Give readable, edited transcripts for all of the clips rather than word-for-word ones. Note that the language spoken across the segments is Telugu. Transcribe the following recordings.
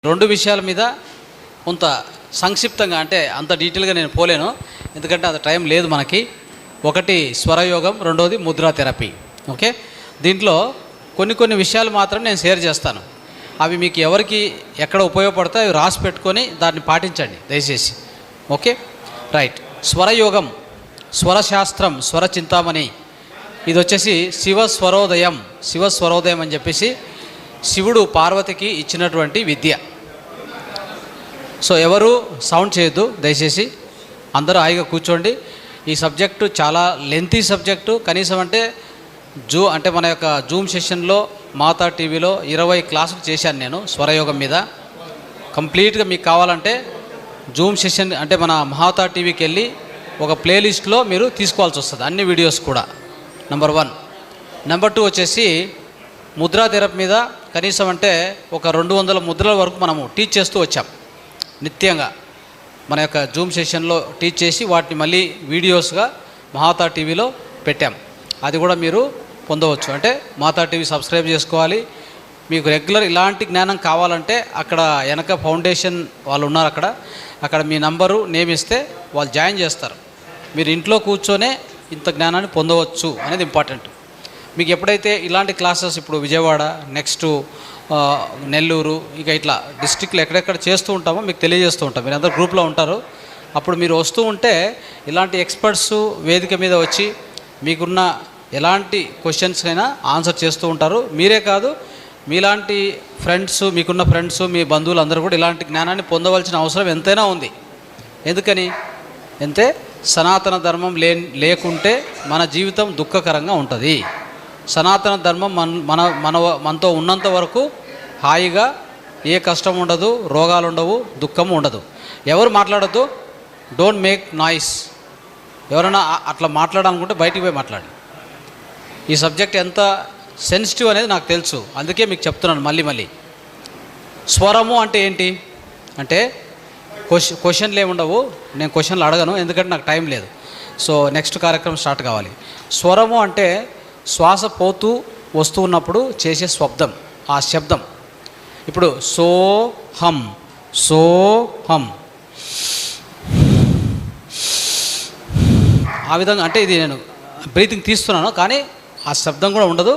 రెండు విషయాల మీద కొంత సంక్షిప్తంగా, అంటే అంత డీటెయిల్గా నేను పోలేను, ఎందుకంటే అంత టైం లేదు మనకి. ఒకటి స్వరయోగం, రెండోది ముద్రా థెరపీ. ఓకే, దీంట్లో కొన్ని విషయాలు మాత్రం నేను షేర్ చేస్తాను. అవి మీకు ఎవరికి ఎక్కడ ఉపయోగపడతాయో అవి రాసి పెట్టుకొని దాన్ని పాటించండి దయచేసి. Okay, right. స్వరయోగం, స్వరశాస్త్రం, స్వర చింతామణి, ఇది వచ్చేసి శివస్వరోదయం. శివస్వరోదయం అని చెప్పేసి శివుడు పార్వతికి ఇచ్చినటువంటి విద్య. సో ఎవరు సౌండ్ చేయొద్దు దయచేసి, అందరూ హాయిగా కూర్చోండి. ఈ సబ్జెక్టు చాలా లెంతీ సబ్జెక్టు. కనీసం అంటే మన యొక్క జూమ్ సెషన్లో మాతా టీవీలో 20 క్లాసులు చేశాను నేను స్వరయోగం మీద. కంప్లీట్గా మీకు కావాలంటే జూమ్ సెషన్ అంటే మన మాతా టీవీకి వెళ్ళి ఒక ప్లేలిస్ట్లో మీరు తీసుకోవాల్సి వస్తుంది, అన్ని వీడియోస్ కూడా. నెంబర్ 1. నెంబర్ 2 వచ్చేసి ముద్రా థెరపీ మీద కనీసం ఒక 200 ముద్రల వరకు మనము టీచ్ చేస్తూ వచ్చాం నిత్యంగా. మన యొక్క జూమ్ సెషన్లో టీచ్ చేసి వాటిని మళ్ళీ వీడియోస్గా మాతా టీవీలో పెట్టాం. అది కూడా మీరు పొందవచ్చు. అంటే మాతా టీవీ సబ్స్క్రైబ్ చేసుకోవాలి. మీకు రెగ్యులర్ ఇలాంటి జ్ఞానం కావాలంటే అక్కడ వెనక ఫౌండేషన్ వాళ్ళు ఉన్నారు, అక్కడ మీ నంబరు నేమ్ ఇస్తే వాళ్ళు జాయిన్ చేస్తారు. మీరు ఇంట్లో కూర్చొనే ఇంత జ్ఞానాన్ని పొందవచ్చు అనేది ఇంపార్టెంట్. మీకు ఎప్పుడైతే ఇలాంటి క్లాసెస్ ఇప్పుడు విజయవాడ, నెక్స్ట్ నెల్లూరు, ఇక ఇట్లా డిస్ట్రిక్ట్లో ఎక్కడెక్కడ చేస్తూ ఉంటామో మీకు తెలియజేస్తూ ఉంటాం. మీరు అందరు గ్రూప్లో ఉంటారు. అప్పుడు మీరు వస్తూ ఉంటే ఇలాంటి ఎక్స్పర్ట్స్ వేదిక మీద వచ్చి మీకున్న ఎలాంటి క్వశ్చన్స్ అయినా ఆన్సర్ చేస్తూ ఉంటారు. మీరే కాదు, మీలాంటి ఫ్రెండ్స్, మీకున్న ఫ్రెండ్స్, మీ బంధువులు అందరూ కూడా ఇలాంటి జ్ఞానాన్ని పొందవలసిన అవసరం ఎంతైనా ఉంది. ఎందుకని అంటే సనాతన ధర్మం లేకుంటే మన జీవితం దుఃఖకరంగా ఉంటుంది. సనాతన ధర్మం మనతో ఉన్నంత వరకు హాయిగా ఏ కష్టం ఉండదు, రోగాలు ఉండవు, దుఃఖము ఉండదు. ఎవరు మాట్లాడద్దు, డోంట్ మేక్ నాయిస్. ఎవరైనా అట్లా మాట్లాడాలనుకుంటే బయటికి పోయి మాట్లాడి. ఈ సబ్జెక్ట్ ఎంత సెన్సిటివ్ అనేది నాకు తెలుసు, అందుకే మీకు చెప్తున్నాను మళ్ళీ. స్వరము అంటే ఏంటి అంటే క్వశ్చన్లు ఏముండవు, నేను క్వశ్చన్లు అడగను ఎందుకంటే నాకు టైం లేదు. సో నెక్స్ట్ కార్యక్రమం స్టార్ట్ కావాలి. స్వరము అంటే శ్వాస పోతూ వస్తూ ఉన్నప్పుడు చేసే శబ్దం, ఆ శబ్దం. ఇప్పుడు సోహం, సోహం, ఆ విధంగా అంటే ఇది నేను బ్రీతింగ్ తీస్తున్నాను, కానీ ఆ శబ్దం కూడా ఉండదు.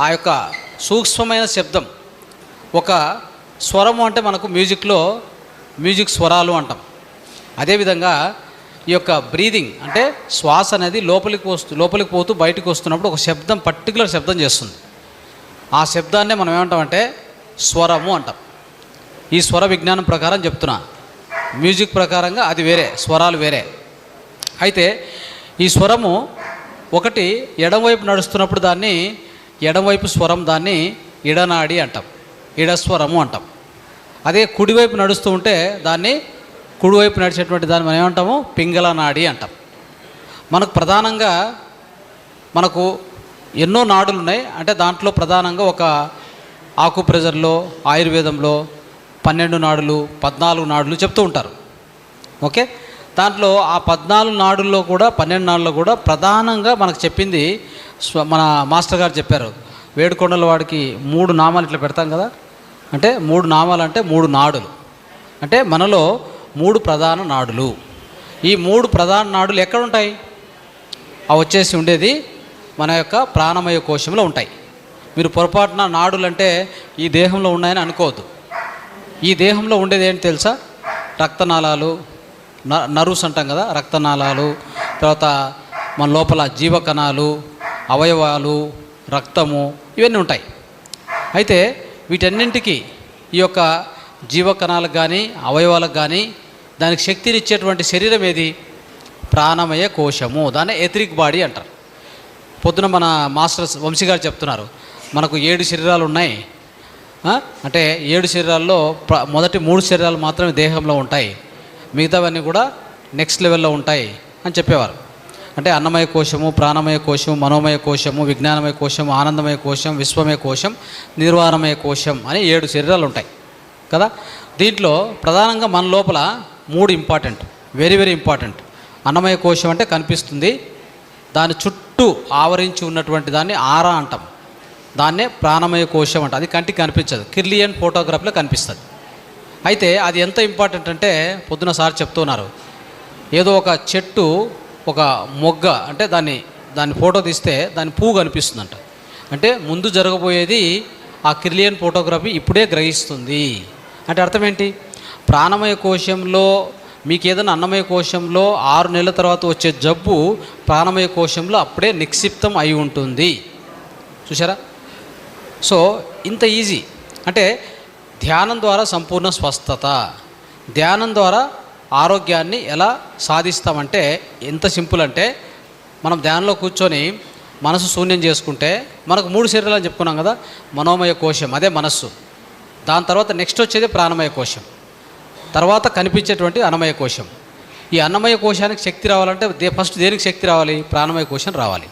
ఆ యొక్క సూక్ష్మమైన శబ్దం. ఒక స్వరము అంటే మనకు మ్యూజిక్ స్వరాలు అంటాం. అదేవిధంగా ఈ యొక్క బ్రీదింగ్ అంటే శ్వాస అనేది లోపలికి పోతూ బయటకు వస్తున్నప్పుడు ఒక శబ్దం, పర్టికులర్ శబ్దం చేస్తుంది. ఆ శబ్దాన్నే మనం ఏమంటామంటే స్వరము అంటాం. ఈ స్వర విజ్ఞానం ప్రకారం చెప్తున్నా, మ్యూజిక్ ప్రకారంగా అది వేరే, స్వరాలు వేరే. అయితే ఈ స్వరము ఒకటి ఎడమవైపు నడుస్తున్నప్పుడు దాన్ని ఎడమవైపు స్వరం, దాన్ని ఇడనాడి అంటాం, ఇడస్వరము అంటాం. అదే కుడివైపు నడుస్తూ ఉంటే దాన్ని కుడివైపు నడిచేటువంటి దాన్ని మనం ఏమంటాము, పింగళ నాడి అంటాం. మనకు ప్రధానంగా ఎన్నో నాడులు ఉన్నాయి. అంటే దాంట్లో ప్రధానంగా ఒక ఆకుప్రెజర్లో, ఆయుర్వేదంలో 12 నాడులు, 14 నాడులు చెప్తూ ఉంటారు. ఓకే, దాంట్లో ఆ 14 నాడుల్లో కూడా 12 నాడుల్లో కూడా ప్రధానంగా మనకు చెప్పింది మన మాస్టర్ గారు చెప్పారు. వేడుకొండల వాడికి 3 నామాలు ఇట్లా పెడతాం కదా, అంటే 3 నామాలు అంటే 3 నాడులు. అంటే మనలో 3 ప్రధాన నాడులు. ఈ 3 ప్రధాన నాడులు ఎక్కడ ఉంటాయి? అవి వచ్చేసి ఉండేది మన యొక్క ప్రాణమయ కోశంలో ఉంటాయి. మీరు పొరపాటున నాడులు అంటే ఈ దేహంలో ఉన్నాయని అనుకోవద్దు. ఈ దేహంలో ఉండేది ఏంటి తెలుసా? రక్తనాళాలు, నర్వ్స్ అంటాం కదా, రక్తనాళాలు, తర్వాత మన లోపల జీవకణాలు, అవయవాలు, రక్తము, ఇవన్నీ ఉంటాయి. అయితే వీటన్నింటికి ఈ యొక్క జీవకణాలకు కానీ అవయవాలకు కానీ దానికి శక్తినిచ్చేటువంటి శరీరం ఏది? ప్రాణమయ కోశము. దాన్ని ఎథరిక్ బాడీ అంటారు. పొద్దున మన మాస్టర్ వంశీ గారు చెప్తున్నారు, మనకు 7 శరీరాలు ఉన్నాయి. అంటే 7 శరీరాల్లో మొదటి 3 శరీరాలు మాత్రమే దేహంలో ఉంటాయి, మిగతావన్నీ కూడా నెక్స్ట్ లెవెల్లో ఉంటాయి అని చెప్పేవారు. అంటే అన్నమయ కోశము, ప్రాణమయ కోశము, మనోమయ కోశము, విజ్ఞానమయ కోశం, ఆనందమయ కోశం, విశ్వమయ కోశం, నిర్వాణమయ కోశం అని 7 శరీరాలు ఉంటాయి కదా. దీంట్లో ప్రధానంగా మన లోపల 3 ఇంపార్టెంట్, వెరీ వెరీ ఇంపార్టెంట్. అన్నమయ కోశం అంటే కనిపిస్తుంది, దాని చుట్టూ ఆవరించి ఉన్నటువంటి దాన్ని ఆరా అంటాం, దాన్నే ప్రాణమయ కోశం అంట. అది కంటికి కనిపించదు, కిర్లియన్ ఫోటోగ్రఫీలో కనిపిస్తుంది. అయితే అది ఎంత ఇంపార్టెంట్ అంటే పొద్దున సార్ చెప్తున్నారు, ఏదో ఒక చెట్టు ఒక మొగ్గ అంటే దాన్ని ఫోటో తీస్తే దాని పువ్వు కనిపిస్తుందంట. అంటే ముందు జరగబోయేది ఆ క్రిలియన్ ఫోటోగ్రఫీ ఇప్పుడే గ్రహిస్తుంది. అంటే అర్థం ఏంటి? ప్రాణమయ కోశంలో మీకు ఏదైనా అన్నమయ కోశంలో 6 నెలల తర్వాత వచ్చే జబ్బు ప్రాణమయ కోశంలో అప్పుడే నిక్షిప్తం అయి ఉంటుంది. చూసారా? సో ఇంత ఈజీ. అంటే ధ్యానం ద్వారా సంపూర్ణ స్వస్థత, ధ్యానం ద్వారా ఆరోగ్యాన్ని ఎలా సాధిస్తామంటే ఎంత సింపుల్ అంటే, మనం ధ్యానంలో కూర్చొని మనసు శూన్యం చేసుకుంటే మనకు 3 శరీరాలు అని చెప్పుకున్నాం కదా. మనోమయ కోశం అదే మనస్సు, దాని తర్వాత నెక్స్ట్ వచ్చేది ప్రాణమయ కోశం, తర్వాత కనిపించేటువంటి అన్నమయ కోశం. ఈ అన్నమయ కోశానికి శక్తి రావాలంటే ఫస్ట్ దేనికి శక్తి రావాలి? ప్రాణమయ కోశం రావాలి.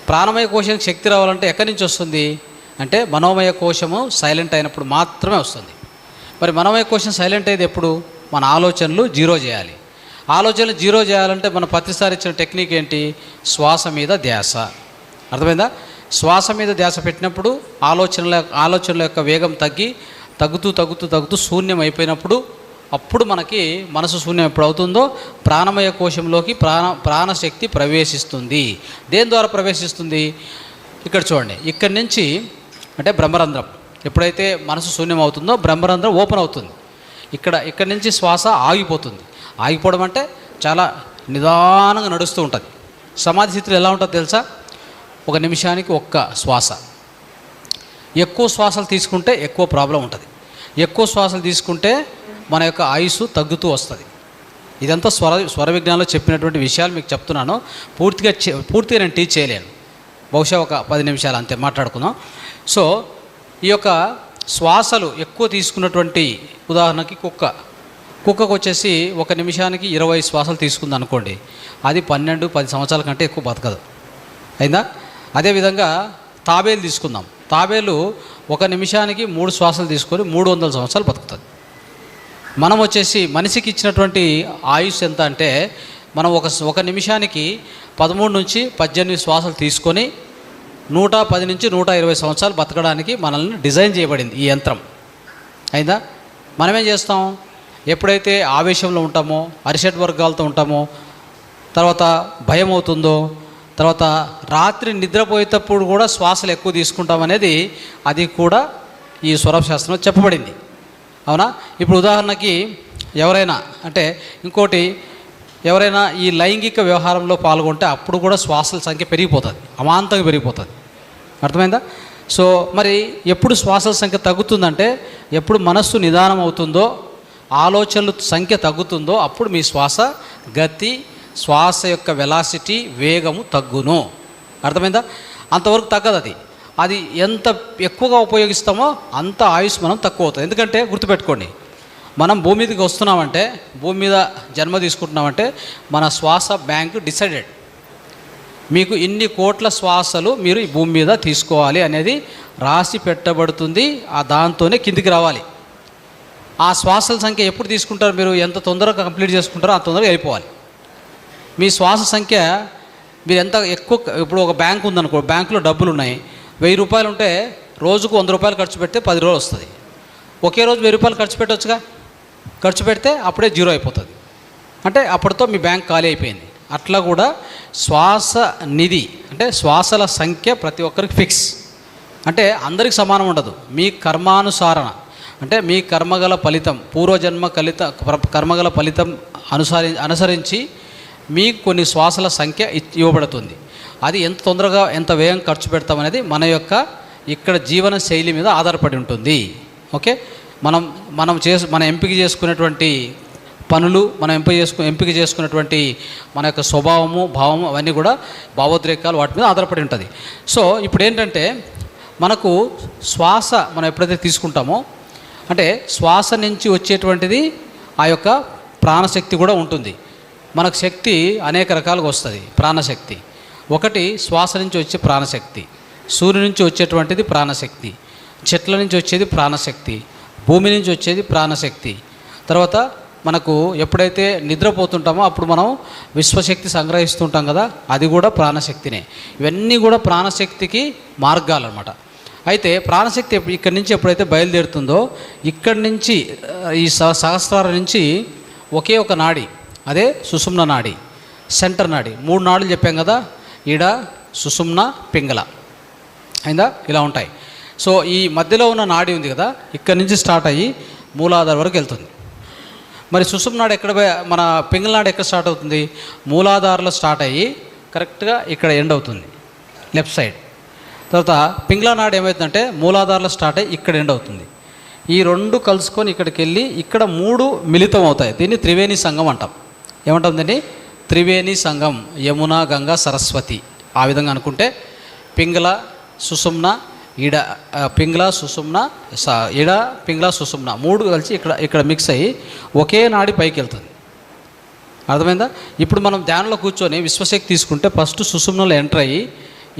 ప్రాణమయ కోశానికి శక్తి రావాలంటే ఎక్కడి నుంచి వస్తుంది అంటే మనోమయ కోశము సైలెంట్ అయినప్పుడు మాత్రమే వస్తుంది. మరి మనోమయ కోశం సైలెంట్ అయ్యేది ఎప్పుడు? మన ఆలోచనలు జీరో చేయాలి. ఆలోచనలు జీరో చేయాలంటే మన ప్రతిసారి ఇచ్చిన టెక్నిక్ ఏంటి? శ్వాస మీద ధ్యాస. అర్థమైందా? శ్వాస మీద ధ్యాస పెట్టినప్పుడు ఆలోచనల యొక్క వేగం తగ్గుతూ శూన్యం అయిపోయినప్పుడు, అప్పుడు మనకి మనసు శూన్యం ఎప్పుడు అవుతుందో ప్రాణమయ కోశంలోకి ప్రాణశక్తి ప్రవేశిస్తుంది. దేని ద్వారా ప్రవేశిస్తుంది? ఇక్కడ చూడండి, ఇక్కడి నుంచి అంటే బ్రహ్మరంధ్రం ఎప్పుడైతే మనసు శూన్యం అవుతుందో బ్రహ్మరంధ్రం ఓపెన్ అవుతుంది. ఇక్కడి నుంచి శ్వాస ఆగిపోతుంది. ఆగిపోవడం అంటే చాలా నిదానంగా నడుస్తూ ఉంటుంది. సమాధి స్థితిలో ఎలా ఉంటుందో తెలుసా? 1 నిమిషానికి 1 శ్వాస. ఎక్కువ శ్వాసలు తీసుకుంటే ఎక్కువ ప్రాబ్లం ఉంటుంది. ఎక్కువ శ్వాసలు తీసుకుంటే మన యొక్క ఆయుస్సు తగ్గుతూ వస్తుంది. ఇదంతా స్వర విజ్ఞానంలో చెప్పినటువంటి విషయాలు మీకు చెప్తున్నాను. పూర్తిగా నేను టీచ్ చేయలేను, బహుశా ఒక 10 నిమిషాలు అంతే మాట్లాడుకుందాం. సో ఈ యొక్క శ్వాసలు ఎక్కువ తీసుకున్నటువంటి, ఉదాహరణకి కుక్కకు వచ్చేసి 1 నిమిషానికి 20 శ్వాసలు తీసుకుంది అనుకోండి, అది 12-10 సంవత్సరాల కంటే ఎక్కువ బతకదు. అయిందా? అదేవిధంగా తాబేలు తీసుకుందాం. తాబేలు 1 నిమిషానికి 3 శ్వాసలు తీసుకొని 300 సంవత్సరాలు బతుకుతుంది. మనం వచ్చేసి మనిషికి ఇచ్చినటువంటి ఆయుష్ ఎంత అంటే, మనం ఒక నిమిషానికి 13-18 శ్వాసలు తీసుకొని 110 నుంచి 120 సంవత్సరాలు బతకడానికి మనల్ని డిజైన్ చేయబడింది ఈ యంత్రం. అయిందా? మనమేం చేస్తాం? ఎప్పుడైతే ఆవేశంలో ఉంటామో, అరిషడ్ వర్గాలతో ఉంటామో, తర్వాత భయం అవుతుందో, తర్వాత రాత్రి నిద్రపోయేటప్పుడు కూడా శ్వాసలు ఎక్కువ తీసుకుంటామనేది అది కూడా ఈ స్వరశాస్త్రంలో చెప్పబడింది. అవునా? ఇప్పుడు ఉదాహరణకి ఎవరైనా అంటే ఇంకోటి, ఎవరైనా ఈ లైంగిక వ్యవహారంలో పాల్గొంటే అప్పుడు కూడా శ్వాసల సంఖ్య పెరిగిపోతుంది, అమాంతంగా పెరిగిపోతుంది. అర్థమైందా? సో మరి ఎప్పుడు శ్వాసల సంఖ్య తగ్గుతుందంటే, ఎప్పుడు మనస్సు నిదానం అవుతుందో, ఆలోచనల సంఖ్య తగ్గుతుందో అప్పుడు మీ శ్వాస గతి, శ్వాస యొక్క వెలాసిటీ, వేగము తగ్గును. అర్థమైందా? అంతవరకు తగ్గదు. అది ఎంత ఎక్కువగా ఉపయోగిస్తామో అంత ఆయుష్ మనం తక్కువ అవుతుంది. ఎందుకంటే గుర్తుపెట్టుకోండి, మనం భూమి మీదకి వస్తున్నామంటే, భూమి మీద జన్మ తీసుకుంటున్నామంటే మన శ్వాస బ్యాంకు డిసైడెడ్. మీకు ఇన్ని కోట్ల శ్వాసలు మీరు ఈ భూమి మీద తీసుకోవాలి అనేది రాసి పెట్టబడుతుంది. దాంతోనే కిందికి రావాలి. ఆ శ్వాసల సంఖ్య ఎప్పుడు తీసుకుంటారు? మీరు ఎంత తొందరగా కంప్లీట్ చేసుకుంటారో అంత తొందరగా వెళ్ళిపోవాలి. మీ శ్వాస సంఖ్య మీరు ఎంత ఎక్కువ, ఇప్పుడు ఒక బ్యాంక్ ఉందనుకో, బ్యాంకులో డబ్బులు ఉన్నాయి, 1000 రూపాయలు ఉంటే రోజుకు 100 రూపాయలు ఖర్చు పెడితే 10 రోజులు వస్తుంది. ఒకే రోజు 1000 రూపాయలు ఖర్చు పెట్టవచ్చుగా. ఖర్చు పెడితే అప్పుడే జీరో అయిపోతుంది, అంటే అప్పటితో మీ బ్యాంక్ ఖాళీ అయిపోయింది. అట్లా కూడా శ్వాస నిధి అంటే శ్వాసల సంఖ్య ప్రతి ఒక్కరికి ఫిక్స్, అంటే అందరికి సమానం ఉండదు. మీ కర్మానుసారణ అంటే మీ కర్మగల ఫలితం, పూర్వజన్మ కర్మగల ఫలితం అనుసరించి మీకు కొన్ని శ్వాసల సంఖ్య ఇవ్వబడుతుంది. అది ఎంత తొందరగా ఎంత వేగం ఖర్చు పెడతామనేది మన యొక్క ఇక్కడ జీవన శైలి మీద ఆధారపడి ఉంటుంది. ఓకే, మనం ఎంపిక చేసుకునేటువంటి పనులు, మనం ఎంపిక చేసుకున్నటువంటి మన యొక్క స్వభావము, భావము, అవన్నీ కూడా భావోద్రేకాలు వాటి మీద ఆధారపడి ఉంటుంది. సో ఇప్పుడు ఏంటంటే మనకు శ్వాస మనం ఎప్పుడైతే తీసుకుంటామో, అంటే శ్వాస నుంచి వచ్చేటువంటిది ఆ యొక్క ప్రాణశక్తి కూడా ఉంటుంది. మనకు శక్తి అనేక రకాలుగా వస్తుంది. ప్రాణశక్తి ఒకటి, శ్వాస నుంచి వచ్చే ప్రాణశక్తి, సూర్యుని నుంచి వచ్చేటువంటిది ప్రాణశక్తి, చెట్ల నుంచి వచ్చేది ప్రాణశక్తి, భూమి నుంచి వచ్చేది ప్రాణశక్తి. తర్వాత మనకు ఎప్పుడైతే నిద్రపోతుంటామో అప్పుడు మనం విశ్వశక్తి సంగ్రహిస్తుంటాం కదా, అది కూడా ప్రాణశక్తినే. ఇవన్నీ కూడా ప్రాణశక్తికి మార్గాలు అన్నమాట. అయితే ప్రాణశక్తి ఇక్కడి నుంచి ఎప్పుడైతే బయలుదేరుతుందో ఇక్కడి నుంచి ఈ సహస్రారం నుంచి ఒకే ఒక నాడి, అదే సుషుమ్న నాడి, సెంటర్ నాడి. 3 నాడులు చెప్పాం కదా, ఈడ సుషుమ్న పింగళ అయిందా, ఇలా ఉంటాయి. సో ఈ మధ్యలో ఉన్న నాడి ఉంది కదా, ఇక్కడి నుంచి స్టార్ట్ అయ్యి మూలాధార వరకు వెళ్తుంది. మరి సుషుమ్న నాడి ఎక్కడ, మన పింగళ నాడి ఎక్కడ స్టార్ట్ అవుతుంది? మూలాధారలో స్టార్ట్ అయ్యి కరెక్ట్గా ఇక్కడ ఎండ్ అవుతుంది, లెఫ్ట్ సైడ్. తర్వాత పింగళ నాడి ఏమవుతుందంటే మూలాధారలో స్టార్ట్ అయ్యి ఇక్కడ ఎండ్ అవుతుంది. ఈ 2 కలుసుకొని ఇక్కడికి వెళ్ళి ఇక్కడ 3 మిళితం అవుతాయి. దీన్ని త్రివేణి సంగం అంటాం. ఏమంటాం దీన్ని? త్రివేణి సంగం. యమున, గంగా, సరస్వతి ఆ విధంగా అనుకుంటే పింగళ, సుషుమ్న, ఈడ పింగళ, సుషుమ్న, ఈడ పింగళ, సుషుమ్న 3 కలిసి ఇక్కడ మిక్స్ అయ్యి ఒకే నాడి పైకి వెళ్తుంది. అర్థమైందా? ఇప్పుడు మనం ధ్యానంలో కూర్చొని విశ్వశక్తి తీసుకుంటే ఫస్ట్ సుషుమ్నలో ఎంటర్ అయ్యి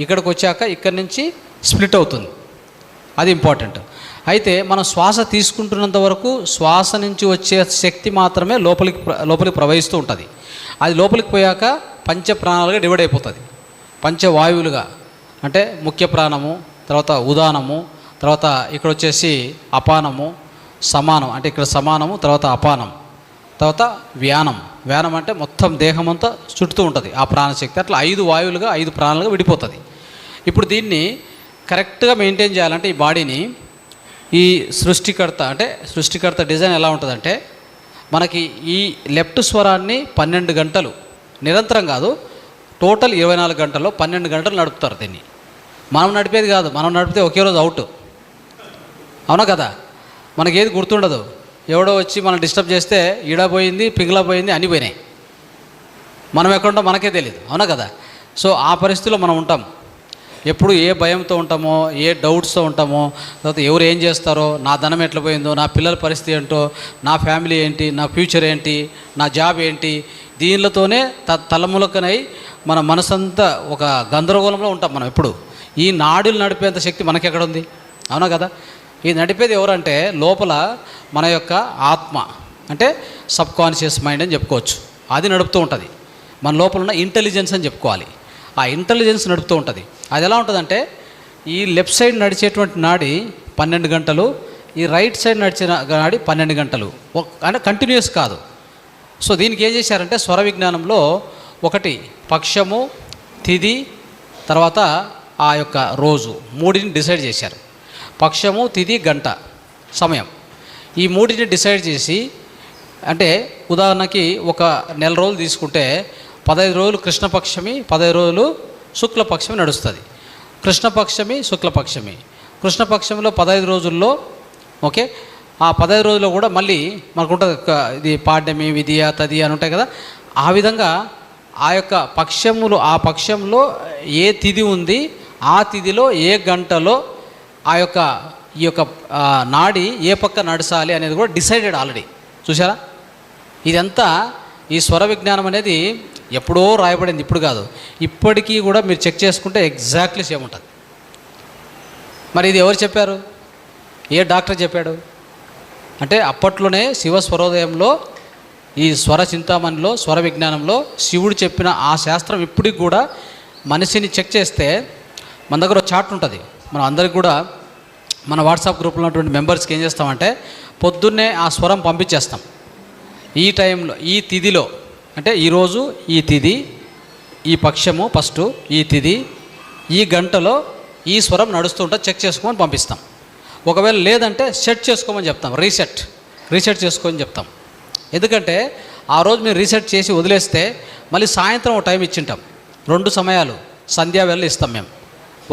ఇక్కడికి వచ్చాక ఇక్కడి నుంచి స్ప్లిట్ అవుతుంది. అది ఇంపార్టెంట్. అయితే మనం శ్వాస తీసుకుంటున్నంత వరకు శ్వాస నుంచి వచ్చే శక్తి మాత్రమే లోపలికి ప్రవహిస్తూ ఉంటుంది. అది లోపలికి పోయాక పంచ ప్రాణాలుగా డివైడ్ అయిపోతుంది. పంచవాయువులుగా అంటే ముఖ్య ప్రాణము, తర్వాత ఉదానము, తర్వాత ఇక్కడ వచ్చేసి అపానము, సమానం అంటే ఇక్కడ సమానము, తర్వాత అపానం, తర్వాత వ్యానం. వ్యానం అంటే మొత్తం దేహం అంతా చుట్టూ ఉంటుంది ఆ ప్రాణశక్తి. అట్లా 5 వాయువులుగా 5 ప్రాణాలుగా విడిపోతుంది. ఇప్పుడు దీన్ని కరెక్ట్గా మెయింటైన్ చేయాలంటే ఈ బాడీని, ఈ సృష్టికర్త డిజైన్ ఎలా ఉంటుందంటే మనకి ఈ లెఫ్ట్ స్వరాన్ని 12 గంటలు నిరంతరం కాదు, టోటల్ 24 గంటల్లో 12 గంటలు నడుపుతారు దీన్ని. మనం నడిపేది కాదు, మనం నడిపితే ఒకే రోజు అవుట్. అవునా కదా? మనకేది గుర్తుండదు. ఎవడో వచ్చి మనం డిస్టర్బ్ చేస్తే ఈడ పోయింది, పింగళ పోయింది, అన్నీ పోయినాయి. మనం ఎక్కడుంటో మనకే తెలియదు. అవునా కదా? సో ఆ పరిస్థితిలో మనం ఉంటాం. ఎప్పుడు ఏ భయంతో ఉంటామో, ఏ డౌట్స్తో ఉంటామో, తర్వాత ఎవరు ఏం చేస్తారో, నా ధనం ఎట్లా పోయిందో, నా పిల్లల పరిస్థితి ఏంటో, నా ఫ్యామిలీ ఏంటి, నా ఫ్యూచర్ ఏంటి, నా జాబ్ ఏంటి, దీనిలతోనే తలములకనై మన మనసంతా ఒక గందరగోళంలో ఉంటాం మనం ఎప్పుడు. ఈ నాడులు నడిపేంత శక్తి మనకెక్కడ ఉంది? అవునా కదా? ఈ నడిపేది ఎవరంటే లోపల మన యొక్క ఆత్మ, అంటే సబ్ కాన్షియస్ మైండ్ అని చెప్పుకోవచ్చు. అది నడుపుతూ ఉంటుంది. మన లోపల ఉన్న ఇంటెలిజెన్స్ అని చెప్పుకోవాలి. ఆ ఇంటెలిజెన్స్ నడుపుతూ ఉంటుంది. అది ఎలా ఉంటుందంటే ఈ లెఫ్ట్ సైడ్ నడిచేటువంటి నాడి 12 గంటలు, ఈ రైట్ సైడ్ నడిచే నాడి 12 గంటలు, అంటే కంటిన్యూస్ కాదు. సో దీనికి ఏం చేశారంటే స్వర విజ్ఞానంలో ఒకటి పక్షము, తిథి, తర్వాత ఆ యొక్క రోజు, 3ని డిసైడ్ చేశారు. పక్షము, తిథి, గంట, సమయం, ఈ 3ని డిసైడ్ చేసి, అంటే ఉదాహరణకి ఒక నెల రోజులు తీసుకుంటే 15 రోజులు కృష్ణపక్షమి, 15 రోజులు శుక్లపక్షమి నడుస్తుంది. కృష్ణపక్షమి, శుక్లపక్షమి. కృష్ణపక్షంలో 15 రోజుల్లో ఓకే, ఆ 15 రోజుల్లో కూడా మళ్ళీ మనకు ఉంటుంది ఇది పాడ్యమి, విధియ, తది అని ఉంటాయి కదా. ఆ విధంగా ఆ యొక్క పక్షములు, ఆ పక్షంలో ఏ తిథి ఉంది, ఆ తిథిలో ఏ గంటలో ఆ యొక్క ఈ యొక్క నాడి ఏ పక్క నడచాలి అనేది కూడా డిసైడెడ్ ఆల్రెడీ. చూసారా? ఇదంతా ఈ స్వర విజ్ఞానం అనేది ఎప్పుడో రాయబడింది, ఇప్పుడు కాదు. ఇప్పటికీ కూడా మీరు చెక్ చేసుకుంటే ఎగ్జాక్ట్లీ సేమ్ ఉంటుంది. మరి ఇది ఎవరు చెప్పారు? ఏ డాక్టర్ చెప్పాడు? అంటే అప్పట్లోనే శివ స్వరోదయంలో, ఈ స్వర చింతామణిలో, స్వర విజ్ఞానంలో శివుడు చెప్పిన ఆ శాస్త్రం ఇప్పటికి కూడా మనిషిని చెక్ చేస్తే మన దగ్గర ఒక చార్ట్ ఉంటుంది. మనం అందరికి కూడా మన వాట్సాప్ గ్రూప్లో ఉన్నటువంటి మెంబర్స్కి ఏం చేస్తామంటే పొద్దున్నే ఆ స్వరం పంపించేస్తాం. ఈ టైంలో, ఈ తిథిలో, అంటే ఈరోజు ఈ తిథి, ఈ పక్షము ఫస్ట్, ఈ తిథి, ఈ గంటలో ఈ స్వరం నడుస్తుంటే చెక్ చేసుకోమని పంపిస్తాం. ఒకవేళ లేదంటే సెట్ చేసుకోమని చెప్తాం. రీసెట్ చేసుకోమని చెప్తాం. ఎందుకంటే ఆ రోజు మీరు రీసెట్ చేసి వదిలేస్తే మళ్ళీ సాయంత్రం ఒక టైం ఇచ్చింటాం. 2 సమయాలు సంధ్యావేళ ఇస్తాం మేము.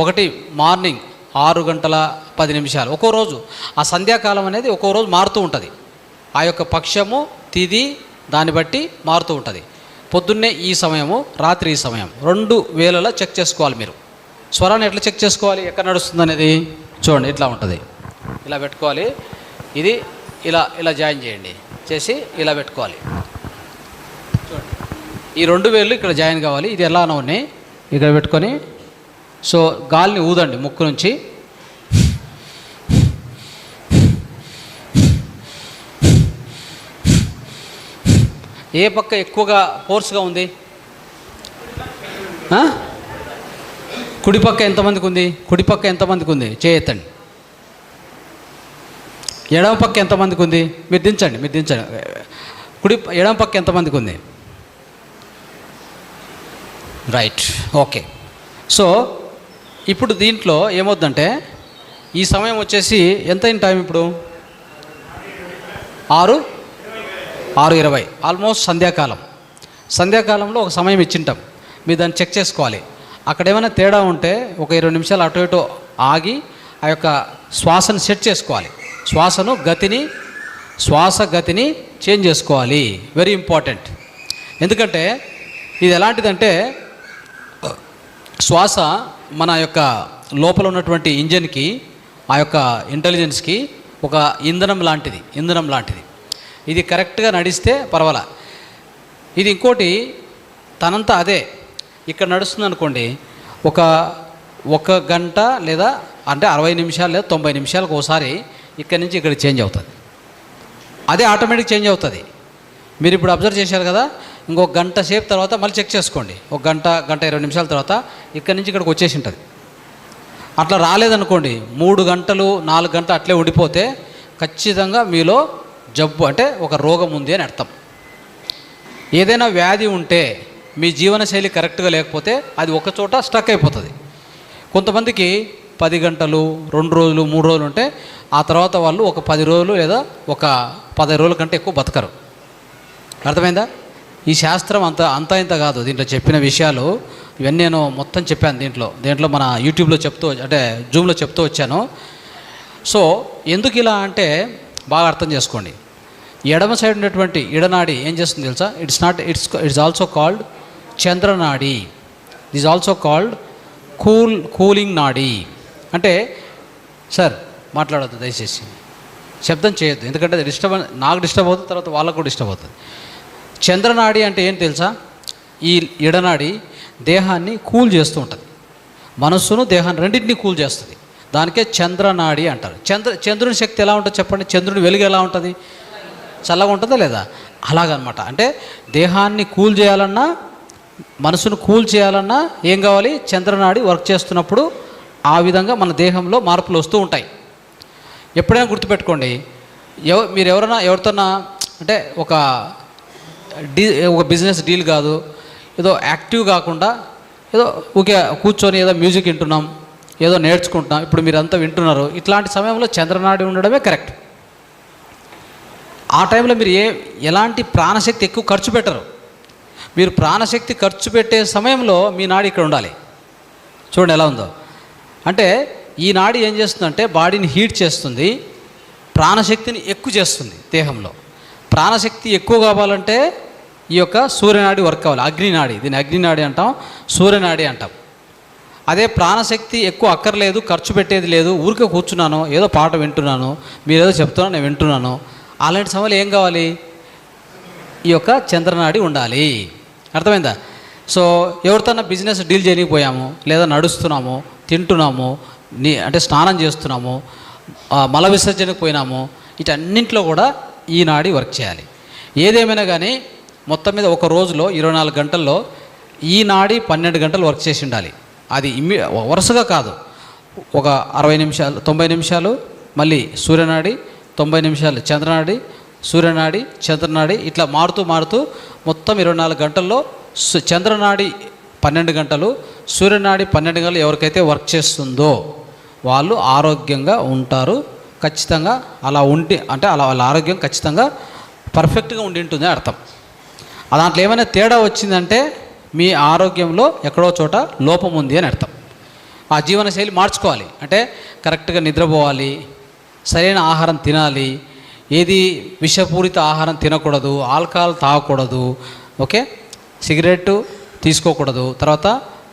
ఒకటి మార్నింగ్ 6:10 ఒక్కో రోజు. ఆ సంధ్యాకాలం అనేది ఒక్కో రోజు మారుతూ ఉంటుంది. ఆ యొక్క పక్షము, తిథి దాన్ని బట్టి మారుతూ ఉంటుంది. పొద్దున్నే ఈ సమయము, రాత్రి ఈ సమయం, 2 వేళలా చెక్ చేసుకోవాలి. మీరు స్వరాన్ని ఎట్లా చెక్ చేసుకోవాలి, ఎక్కడ నడుస్తుంది అనేది చూడండి. ఇట్లా ఉంటుంది, ఇలా పెట్టుకోవాలి. ఇది ఇలా జాయిన్ చేయండి, చేసి ఇలా పెట్టుకోవాలి. చూడండి, ఈ 2 వేళ్ళు ఇక్కడ జాయిన్ కావాలి. ఇది ఎలా ఉన్నాయి ఇక్కడ పెట్టుకొని, సో గాలిని ఊదండి ముక్కు నుంచి. ఏ పక్క ఎక్కువగా ఫోర్స్గా ఉంది? కుడిపక్క ఎంతమందికి ఉంది? కుడిపక్క ఎంతమందికి ఉంది? చేయెత్తండి. ఎడమ పక్క ఎంతమందికి ఉంది? మీరు దించండి. ఎడమ పక్క ఎంతమందికి ఉంది? Right, okay. సో ఇప్పుడు దీంట్లో ఏమవుద్దంటే ఈ సమయం వచ్చేసి ఎంతైన టైం ఇప్పుడు? 6:20, ఆల్మోస్ట్ సంధ్యాకాలంలో ఒక సమయం ఇచ్చింటాం. మీరు దాన్ని చెక్ చేసుకోవాలి. అక్కడ ఏమైనా తేడా ఉంటే ఒక 20 నిమిషాలు అటు ఇటు ఆగి ఆ యొక్క శ్వాసను సెట్ చేసుకోవాలి. శ్వాస గతిని చేంజ్ చేసుకోవాలి. Very important. ఎందుకంటే ఇది ఎలాంటిదంటే శ్వాస మన యొక్క లోపల ఉన్నటువంటి ఇంజన్కి, ఆ యొక్క ఇంటెలిజెన్స్కి ఒక ఇంధనం లాంటిది. ఇది కరెక్ట్గా నడిస్తే పర్వాలా. ఇది ఇంకోటి తనంతా అదే ఇక్కడ నడుస్తుంది అనుకోండి, ఒక గంట లేదా అంటే 60 నిమిషాలు లేదా 90 నిమిషాలకు ఒకసారి ఇక్కడి నుంచి ఇక్కడ చేంజ్ అవుతుంది. అదే ఆటోమేటిక్ చేంజ్ అవుతుంది. మీరు ఇప్పుడు అబ్జర్వ్ చేశారు కదా, ఇంకొక గంట సేపు తర్వాత మళ్ళీ చెక్ చేసుకోండి. ఒక గంట 20 నిమిషాల తర్వాత ఇక్కడి నుంచి ఇక్కడికి వచ్చేసి ఉంటుంది. అట్లా రాలేదనుకోండి, 3 గంటలు 4 గంటలు అట్లే ఉండిపోతే ఖచ్చితంగా మీలో జబ్బు అంటే ఒక రోగం ఉంది అని అర్థం. ఏదైనా వ్యాధి ఉంటే మీ జీవనశైలి కరెక్ట్గా లేకపోతే అది ఒక చోట స్టక్ అయిపోతుంది. కొంతమందికి 10 గంటలు 2 రోజులు 3 రోజులు ఉంటే ఆ తర్వాత వాళ్ళు ఒక 10 రోజులు లేదా ఒక 15 రోజుల కంటే ఎక్కువ బతకరు. అర్థమైందా? ఈ శాస్త్రం ఇంత కాదు. దీంట్లో చెప్పిన విషయాలు ఇవన్నీ నేను మొత్తం చెప్పాను. దీంట్లో మన యూట్యూబ్లో జూమ్లో చెప్తూ వచ్చాను. సో ఎందుకు ఇలా అంటే బాగా అర్థం చేసుకోండి. ఎడమ సైడ్ ఉన్నటువంటి ఇడనాడి ఏం చేస్తుంది తెలుసా? ఇట్స్ ఆల్సో కాల్డ్ చంద్రనాడి. It is also called cooling నాడి. అంటే సార్ మాట్లాడద్దు, దయచేసి శబ్దం చేయొద్దు, ఎందుకంటే అది నాకు డిస్టర్బ్ అవుతుంది, తర్వాత వాళ్ళకు కూడా డిస్టర్బ్ అవుతుంది. చంద్రనాడి అంటే ఏం తెలుసా? ఈ ఇడనాడి దేహాన్ని కూల్ చేస్తూ ఉంటుంది. మనస్సును దేహాన్ని రెండింటినీ కూల్ చేస్తుంది. దానికే చంద్రనాడి అంటారు. చంద్రుని శక్తి ఎలా ఉంటుంది చెప్పండి? చంద్రుని వెలుగు ఎలా ఉంటుంది? చల్లగా ఉంటుందా లేదా? అలాగనమాట. అంటే దేహాన్ని కూల్ చేయాలన్నా, మనసును కూల్ చేయాలన్నా ఏం కావాలి? చంద్రనాడి వర్క్ చేస్తున్నప్పుడు ఆ విధంగా మన దేహంలో మార్పులు వస్తూ ఉంటాయి. ఎప్పుడైనా గుర్తుపెట్టుకోండి, మీరు ఎవరితోనా అంటే ఒక బిజినెస్ డీల్ కాదు, ఏదో యాక్టివ్ కాకుండా ఏదో ఊకే కూర్చొని ఏదో మ్యూజిక్ వింటున్నాం, ఏదో నేర్చుకుంటున్నాం, ఇప్పుడు మీరంతా వింటున్నారు. ఇట్లాంటి సమయంలో చంద్రనాడి ఉండడమే కరెక్ట్. ఆ టైంలో మీరు ఎలాంటి ప్రాణశక్తి ఎక్కువ ఖర్చు పెట్టరు. మీరు ప్రాణశక్తి ఖర్చు పెట్టే సమయంలో మీ నాడి ఇక్కడ ఉండాలి. చూడండి ఎలా ఉందో. అంటే ఈ నాడి ఏం చేస్తుందంటే బాడీని హీట్ చేస్తుంది, ప్రాణశక్తిని ఎక్కువ చేస్తుంది దేహంలో. ప్రాణశక్తి ఎక్కువ కావాలంటే ఈ యొక్క సూర్యనాడి వర్క్ కావాలి. అగ్నినాడి, దీన్ని అగ్నినాడి అంటాం, సూర్యనాడి అంటాం. అదే ప్రాణశక్తి ఎక్కువ అక్కర్లేదు, ఖర్చు పెట్టేది లేదు, ఊరికే కూర్చున్నాను, ఏదో పాట వింటున్నాను, మీరు ఏదో చెప్తున్నాను, నేను వింటున్నాను, అలాంటి సమయంలో ఏం కావాలి? ఈ యొక్క చంద్రనాడి ఉండాలి. అర్థమైందా? సో ఎవరితోన్నా బిజినెస్ డీల్ చేయకపోయాము, లేదా నడుస్తున్నాము, తింటున్నాము, అంటే స్నానం చేస్తున్నాము, మల విసర్జనకు పోయినాము, వీటన్నింటిలో కూడా ఈ నాడి వర్క్ చేయాలి. ఏదేమైనా కానీ మొత్తం మీద ఒక రోజులో 24 గంటల్లో ఈ నాడి 12 గంటలు వర్క్ చేసి ఉండాలి. అది వరుసగా కాదు, ఒక 60 నిమిషాలు 90 నిమిషాలు మళ్ళీ సూర్యనాడి, 90 నిమిషాలు చంద్రనాడి, సూర్యనాడి, చంద్రనాడి, ఇట్లా మారుతూ మొత్తం 24 గంటల్లో చంద్రనాడి 12 గంటలు, సూర్యనాడి 12 గంటలు ఎవరికైతే వర్క్ చేస్తుందో వాళ్ళు ఆరోగ్యంగా ఉంటారు. ఖచ్చితంగా అలా ఉండి అంటే అలా వాళ్ళ ఆరోగ్యం ఖచ్చితంగా పర్ఫెక్ట్గా ఉండి ఉంటుంది అర్థం. దాంట్లో ఏమైనా తేడా వచ్చిందంటే మీ ఆరోగ్యంలో ఎక్కడో చోట లోపం ఉంది అని అర్థం. ఆ జీవనశైలి మార్చుకోవాలి. అంటే కరెక్ట్గా నిద్రపోవాలి, సరైన ఆహారం తినాలి, ఏది విషపూరిత ఆహారం తినకూడదు, ఆల్కహాల్ తాగకూడదు, ఓకే, సిగరెట్టు తీసుకోకూడదు, తర్వాత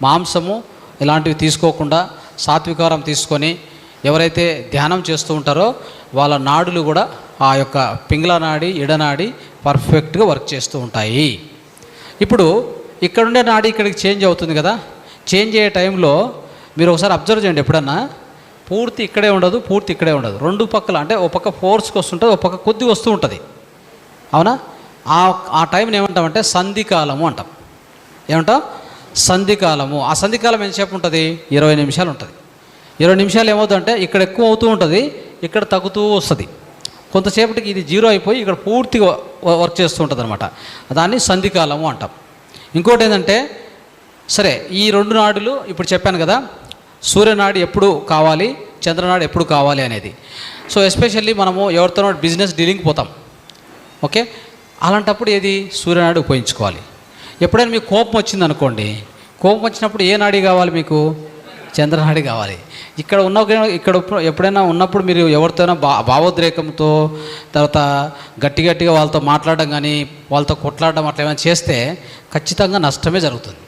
మాంసము ఇలాంటివి తీసుకోకుండా సాత్వికారం తీసుకొని ఎవరైతే ధ్యానం చేస్తూ ఉంటారో వాళ్ళ నాడులు కూడా ఆ యొక్క పింగళ నాడి, ఇడనాడి పర్ఫెక్ట్గా వర్క్ చేస్తూ ఉంటాయి. ఇప్పుడు ఇక్కడుండే నాడి ఇక్కడికి చేంజ్ అవుతుంది కదా. చేంజ్ అయ్యే టైంలో మీరు ఒకసారి అబ్జర్వ్ చేయండి. ఎప్పుడన్నా పూర్తి ఇక్కడే ఉండదు, పూర్తి ఇక్కడే ఉండదు, రెండు పక్కల అంటే ఒక పక్క ఫోర్స్కి వస్తుంటుంది, ఒక పక్క కొద్దిగా వస్తూ ఉంటుంది. అవునా? ఆ టైంని ఏమంటామంటే సంధికాలము అంటాం. ఏమంటాం? సంధికాలము. ఆ సంధికాలం ఎంతసేపు ఉంటుంది? 20 నిమిషాలు ఉంటుంది. 20 నిమిషాలు ఏమవుతుందంటే ఇక్కడ ఎక్కువ అవుతూ ఉంటుంది, ఇక్కడ తగ్గుతూ వస్తుంది. కొంతసేపటికి ఇది జీరో అయిపోయి ఇక్కడ పూర్తిగా వర్క్ చేస్తూ ఉంటుంది అనమాట. దాన్ని సంధికాలము అంటాం. ఇంకోటి ఏంటంటే, సరే ఈ 2 నాడులు ఇప్పుడు చెప్పాను కదా, సూర్యనాడి ఎప్పుడు కావాలి, చంద్రనాడు ఎప్పుడు కావాలి అనేది. సో ఎస్పెషల్లీ మనము ఎవరితోనో బిజినెస్ డీలింగ్ పోతాం, ఓకే, అలాంటప్పుడు ఏది సూర్యనాడి ఉపయోగించుకోవాలి. ఎప్పుడైనా మీకు కోపం వచ్చింది అనుకోండి, కోపం వచ్చినప్పుడు ఏ నాడి కావాలి మీకు? చంద్రనాడి కావాలి. ఇక్కడ ఎప్పుడైనా ఉన్నప్పుడు మీరు ఎవరితోనైనా భావోద్రేకంతో తర్వాత గట్టిగా వాళ్ళతో మాట్లాడడం కానీ వాళ్ళతో కొట్లాడడం అట్లా ఏమైనా చేస్తే ఖచ్చితంగా నష్టమే జరుగుతుంది.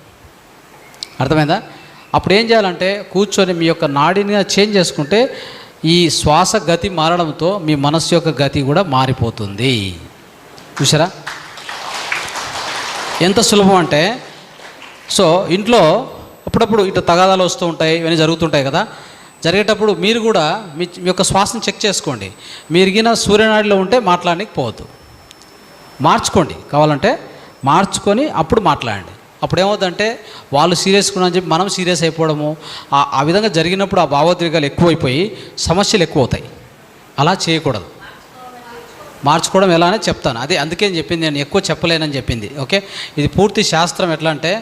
అర్థమైందా? అప్పుడు ఏం చేయాలంటే కూర్చొని మీ యొక్క నాడిని చేంజ్ చేసుకుంటే ఈ శ్వాస గతి మారడంతో మీ మనస్సు యొక్క గతి కూడా మారిపోతుంది. చూసారా ఎంత సులభం అంటే. సో ఇంట్లో అప్పుడప్పుడు ఇట్లా తగాదాలు వస్తూ ఉంటాయి, ఇవన్నీ జరుగుతుంటాయి కదా. జరిగేటప్పుడు మీరు కూడా మీ యొక్క శ్వాసను చెక్ చేసుకోండి. మీరిగిన సూర్యనాడిలో ఉంటే మాట్లాడడానికి పోవద్దు, మార్చుకోండి. కావాలంటే మార్చుకొని అప్పుడు మాట్లాడండి. అప్పుడు ఏమవుతుందంటే వాళ్ళు సీరియస్గా అని చెప్పి మనం సీరియస్ అయిపోవడము, ఆ విధంగా జరిగినప్పుడు ఆ భావోద్వేగాలు ఎక్కువైపోయి సమస్యలు ఎక్కువ అవుతాయి. అలా చేయకూడదు. మార్చుకోవడం ఎలా అని చెప్తాను. అందుకే చెప్పింది, నేను ఎక్కువ చెప్పలేనని చెప్పింది. ఓకే, ఇది పూర్తి శాస్త్రం. ఎట్లా అంటే,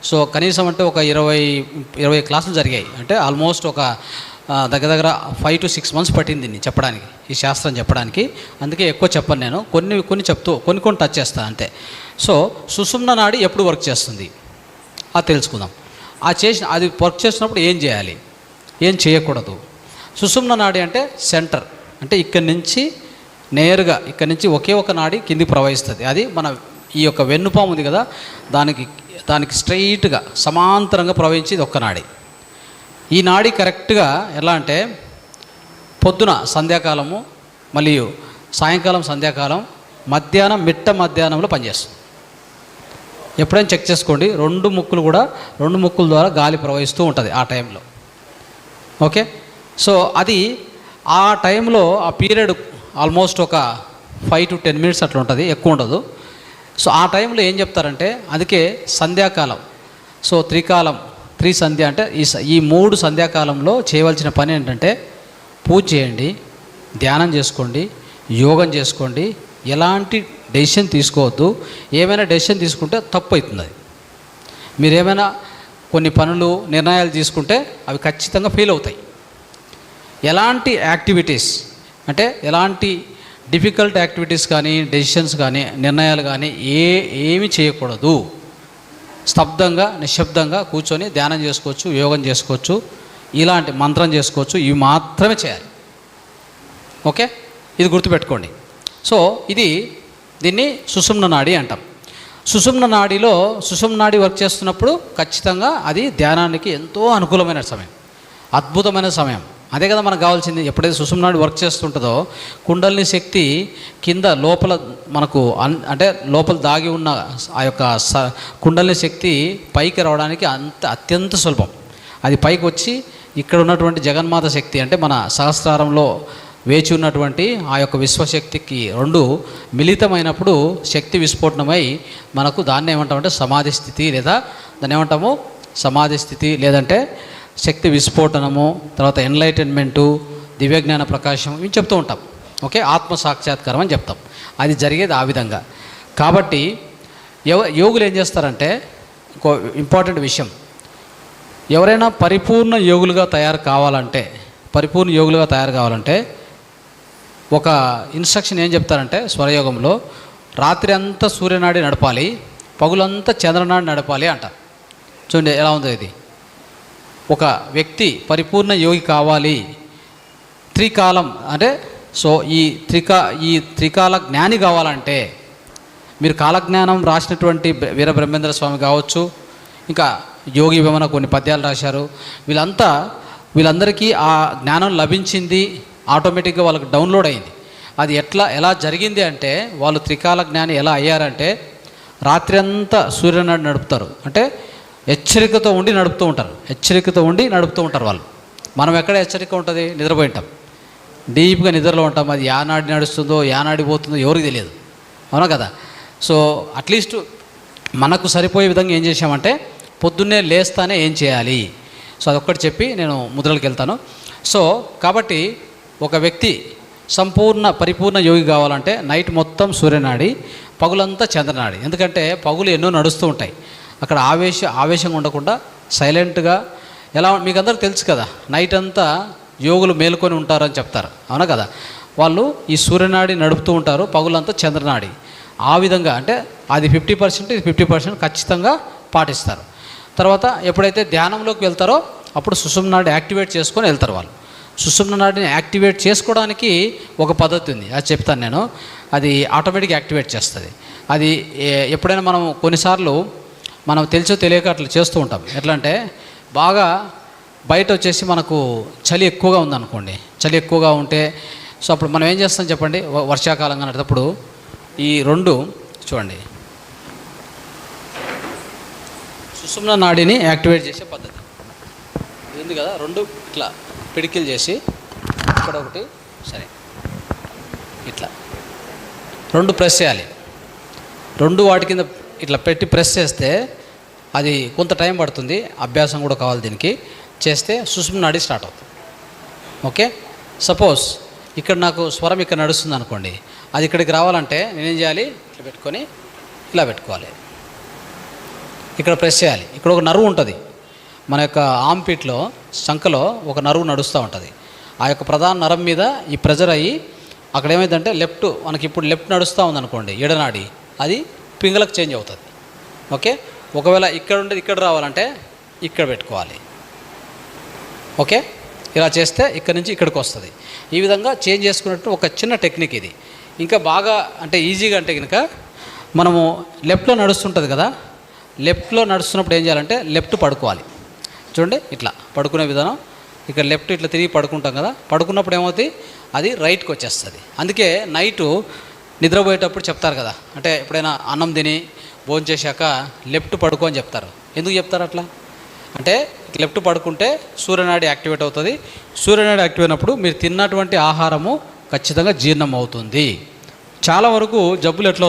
సో కనీసం అంటే ఒక 20 క్లాసులు జరిగాయి. అంటే ఆల్మోస్ట్ ఒక దగ్గర 5 to 6 months పట్టింది దీన్ని చెప్పడానికి, ఈ శాస్త్రం చెప్పడానికి. అందుకే ఎక్కువ చెప్పను నేను, కొన్ని చెప్తూ కొన్ని టచ్ చేస్తాను అంతే. సో సుషుమ్న నాడి ఎప్పుడు వర్క్ చేస్తుంది అది తెలుసుకుందాం. అది వర్క్ చేసినప్పుడు ఏం చేయాలి, ఏం చేయకూడదు. సుషుమ్న నాడి అంటే సెంటర్, అంటే ఇక్కడి నుంచి నేరుగా ఇక్కడి నుంచి ఒకే ఒక నాడి కిందికి ప్రవహిస్తుంది. అది మన ఈ యొక్క వెన్నుపాము ఉంది కదా, దానికి స్ట్రైట్గా సమాంతరంగా ప్రవహించేది ఒక్క నాడి. ఈ నాడి కరెక్ట్గా ఎలా అంటే పొద్దున సంధ్యాకాలము మరియు సాయంకాలం సంధ్యాకాలం మిట్ట మధ్యాహ్నంలో పనిచేస్తుంది. ఎప్పుడైనా చెక్ చేసుకోండి, 2 ముక్కుల ద్వారా గాలి ప్రవహిస్తూ ఉంటుంది ఆ టైంలో. ఓకే, సో అది ఆ టైంలో ఆ పీరియడ్ ఆల్మోస్ట్ ఒక 5 to 10 minutes అట్లా ఉంటుంది, ఎక్కువ ఉండదు. సో ఆ టైంలో ఏం చెప్తారంటే, అందుకే సంధ్యాకాలం, సో త్రిసంధ్య అంటే ఈ 3 సంధ్యాకాలంలో చేయవలసిన పని ఏంటంటే పూజ చేయండి, ధ్యానం చేసుకోండి, యోగం చేసుకోండి. ఎలాంటి డెసిషన్ తీసుకోవద్దు. ఏమైనా డెసిషన్ తీసుకుంటే తప్పు అవుతుంది. అది మీరు ఏమైనా కొన్ని నిర్ణయాలు తీసుకుంటే అవి ఖచ్చితంగా ఫెయిల్ అవుతాయి. ఎలాంటి యాక్టివిటీస్ అంటే ఎలాంటి డిఫికల్ట్ యాక్టివిటీస్ కానీ డెసిషన్స్ కానీ నిర్ణయాలు కానీ ఏమి చేయకూడదు. స్తబ్దంగా నిశ్శబ్దంగా కూర్చొని ధ్యానం చేసుకోవచ్చు, యోగం చేసుకోవచ్చు, ఇలాంటి మంత్రం చేసుకోవచ్చు. ఇవి మాత్రమే చేయాలి. ఓకే, ఇది గుర్తుపెట్టుకోండి. సో దీన్ని సుషుమ్న నాడి అంటాం. సుషుమ్న నాడి వర్క్ చేస్తున్నప్పుడు ఖచ్చితంగా అది ధ్యానానికి ఎంతో అనుకూలమైన సమయం, అద్భుతమైన సమయం. అదే కదా మనకు కావాల్సింది. ఎప్పుడైతే సుషుమ్న నాడి వర్క్ చేస్తుంటుందో కుండలిని శక్తి కింద లోపల మనకు అంటే లోపల దాగి ఉన్న ఆ యొక్క కుండలిని శక్తి పైకి రావడానికి అత్యంత సులభం. అది పైకి వచ్చి ఇక్కడ ఉన్నటువంటి జగన్మాత శక్తి అంటే మన సహస్రారంలో వేచి ఉన్నటువంటి ఆ యొక్క విశ్వశక్తికి 2 మిళితమైనప్పుడు శక్తి విస్ఫోటనమై మనకు దాన్ని ఏమంటామంటే సమాధి స్థితి, లేదా దాన్ని ఏమంటాము సమాధి స్థితి, లేదంటే శక్తి విస్ఫోటనము, తర్వాత ఎన్లైటన్మెంటు, దివ్యజ్ఞాన ప్రకాశం, ఇవి చెప్తూ ఉంటాం. ఓకే, ఆత్మ సాక్షాత్కారం అని చెప్తాం. అది జరిగేది ఆ విధంగా. కాబట్టి యోగులు ఏం చేస్తారంటే, ఇంకో ఇంపార్టెంట్ విషయం, ఎవరైనా పరిపూర్ణ యోగులుగా తయారు కావాలంటే ఒక ఇన్స్ట్రక్షన్ ఏం చెప్తారంటే స్వరయోగంలో, రాత్రి అంతా సూర్యనాడి నడపాలి, పగులంతా చంద్రనాడి నడపాలి అంటారు. చూడండి ఎలా ఉందో ఇది. ఒక వ్యక్తి పరిపూర్ణ యోగి కావాలి, త్రికాలం అంటే సో ఈ త్రికాల జ్ఞాని కావాలంటే, మీరు కాలజ్ఞానం రాసినటువంటి వీరబ్రహ్మేంద్ర స్వామి కావచ్చు, ఇంకా యోగి వేమన కొన్ని పద్యాలు రాశారు. వీళ్ళందరికీ ఆ జ్ఞానం లభించింది, ఆటోమేటిక్గా వాళ్ళకి డౌన్లోడ్ అయింది. అది ఎలా జరిగింది అంటే, వాళ్ళు త్రికాల జ్ఞాని ఎలా అయ్యారంటే, రాత్రి అంతా సూర్యనాడి నడుపుతారు. అంటే హెచ్చరికతో ఉండి నడుపుతూ ఉంటారు వాళ్ళు. మనం ఎక్కడ హెచ్చరిక ఉంటుంది, నిద్రపోయి ఉంటాం, డీప్గా నిద్రలో ఉంటాం. అది యానాడి నడుస్తుందో యానాడి పోతుందో ఎవరికి తెలియదు, అవునా కదా. సో అట్లీస్ట్ మనకు సరిపోయే విధంగా ఏం చేసామంటే పొద్దున్నే లేస్తానే ఏం చేయాలి? సో అదొక్కటి చెప్పి నేను ముద్రలకు వెళ్తాను. సో కాబట్టి ఒక వ్యక్తి పరిపూర్ణ యోగి కావాలంటే నైట్ మొత్తం సూర్యనాడి, పగులంతా చంద్రనాడి. ఎందుకంటే పగులు ఎన్నో నడుస్తూ ఉంటాయి. అక్కడ ఆవేశంగా ఉండకుండా సైలెంట్గా ఎలా, మీకు అందరికీ తెలుసు కదా, నైట్ అంతా యోగులు మేలుకొని ఉంటారని చెప్తారు, అవునా కదా? వాళ్ళు ఈ సూర్యనాడి నడుపుతూ ఉంటారు, పగులంతా చంద్రనాడి. ఆ విధంగా అంటే అది 50%, ఇది 50% ఖచ్చితంగా పాటిస్తారు. తర్వాత ఎప్పుడైతే ధ్యానంలోకి వెళ్తారో అప్పుడు సుషుమ్న నాడి యాక్టివేట్ చేసుకొని వెళ్తారు వాళ్ళు. సుషుమ్న నాడిని యాక్టివేట్ చేసుకోవడానికి ఒక పద్ధతి ఉంది, అది చెప్తాను నేను. అది ఆటోమేటిక్గా యాక్టివేట్ చేస్తుంది. అది ఎప్పుడైనా కొన్నిసార్లు మనం తెలిసో తెలియక అట్లా చేస్తూ ఉంటాం. ఎట్లా అంటే బాగా బయట వచ్చేసి మనకు చలి ఎక్కువగా ఉందనుకోండి, చలి ఎక్కువగా ఉంటే సో అప్పుడు మనం ఏం చేస్తాం చెప్పండి? వర్షాకాలంగా అనేటప్పుడు ఈ రెండు చూడండి, సుషుమ్న నాడిని యాక్టివేట్ చేసే పద్ధతి ఇది ఉంది కదా. రెండు ఇట్లా పిడికిలు చేసి ఇక్కడ ఒకటి, సరే ఇట్లా రెండు ప్రెస్ చేయాలి. రెండు వాటి కింద ఇట్లా పెట్టి ప్రెస్ చేస్తే అది కొంత టైం పడుతుంది, అభ్యాసం కూడా కావాలి దీనికి. చేస్తే సుషుమ్న నాడి స్టార్ట్ అవుతుంది. ఓకే, సపోజ్ ఇక్కడ నాకు స్వరం ఇక్కడ నడుస్తుంది అనుకోండి, అది ఇక్కడికి రావాలంటే నేనేం చేయాలి? ఇట్లా పెట్టుకొని ఇలా పెట్టుకోవాలి, ఇక్కడ ప్రెస్ చేయాలి. ఇక్కడ ఒక నరువు ఉంటుంది, మన యొక్క ఆంపిట్లో శంఖలో ఒక నరువు నడుస్తూ ఉంటుంది. ఆ యొక్క ప్రధాన నరం మీద ఈ ప్రెజర్ అయ్యి అక్కడ ఏమైందంటే మనకి ఇప్పుడు లెఫ్ట్ నడుస్తూ ఉందనుకోండి, ఎడనాడి, అది పింగళకు చేంజ్ అవుతుంది. ఓకే, ఒకవేళ ఇక్కడ ఉండేది ఇక్కడ రావాలంటే ఇక్కడ పెట్టుకోవాలి. ఓకే, ఇలా చేస్తే ఇక్కడ నుంచి ఇక్కడికి వస్తుంది. ఈ విధంగా చేంజ్ చేసుకున్నట్టు ఒక చిన్న టెక్నిక్ ఇది. ఇంకా బాగా అంటే ఈజీగా అంటే కనుక మనము లెఫ్ట్లో నడుస్తుంటుంది కదా, లెఫ్ట్లో నడుస్తున్నప్పుడు ఏం చేయాలంటే లెఫ్ట్ పడుకోవాలి. చూడండి ఇట్లా పడుకునే విధానం, ఇక్కడ లెఫ్ట్ ఇట్లా తిరిగి పడుకుంటాం కదా, పడుకున్నప్పుడు ఏమవుతుంది? అది రైట్కి వచ్చేస్తుంది. అందుకే నైటు నిద్రపోయేటప్పుడు చెప్తారు కదా, అంటే ఎప్పుడైనా అన్నం తిని భోజనం చేశాక లెఫ్ట్ పడుకో అని చెప్తారు. ఎందుకు చెప్తారు అట్లా అంటే లెఫ్ట్ పడుకుంటే సూర్యనాడి యాక్టివేట్ అవుతుంది. సూర్యనాడి యాక్టివేట్ అయినప్పుడు మీరు తిన్నటువంటి ఆహారము ఖచ్చితంగా జీర్ణం అవుతుంది. చాలా వరకు జబ్బులు ఎట్లా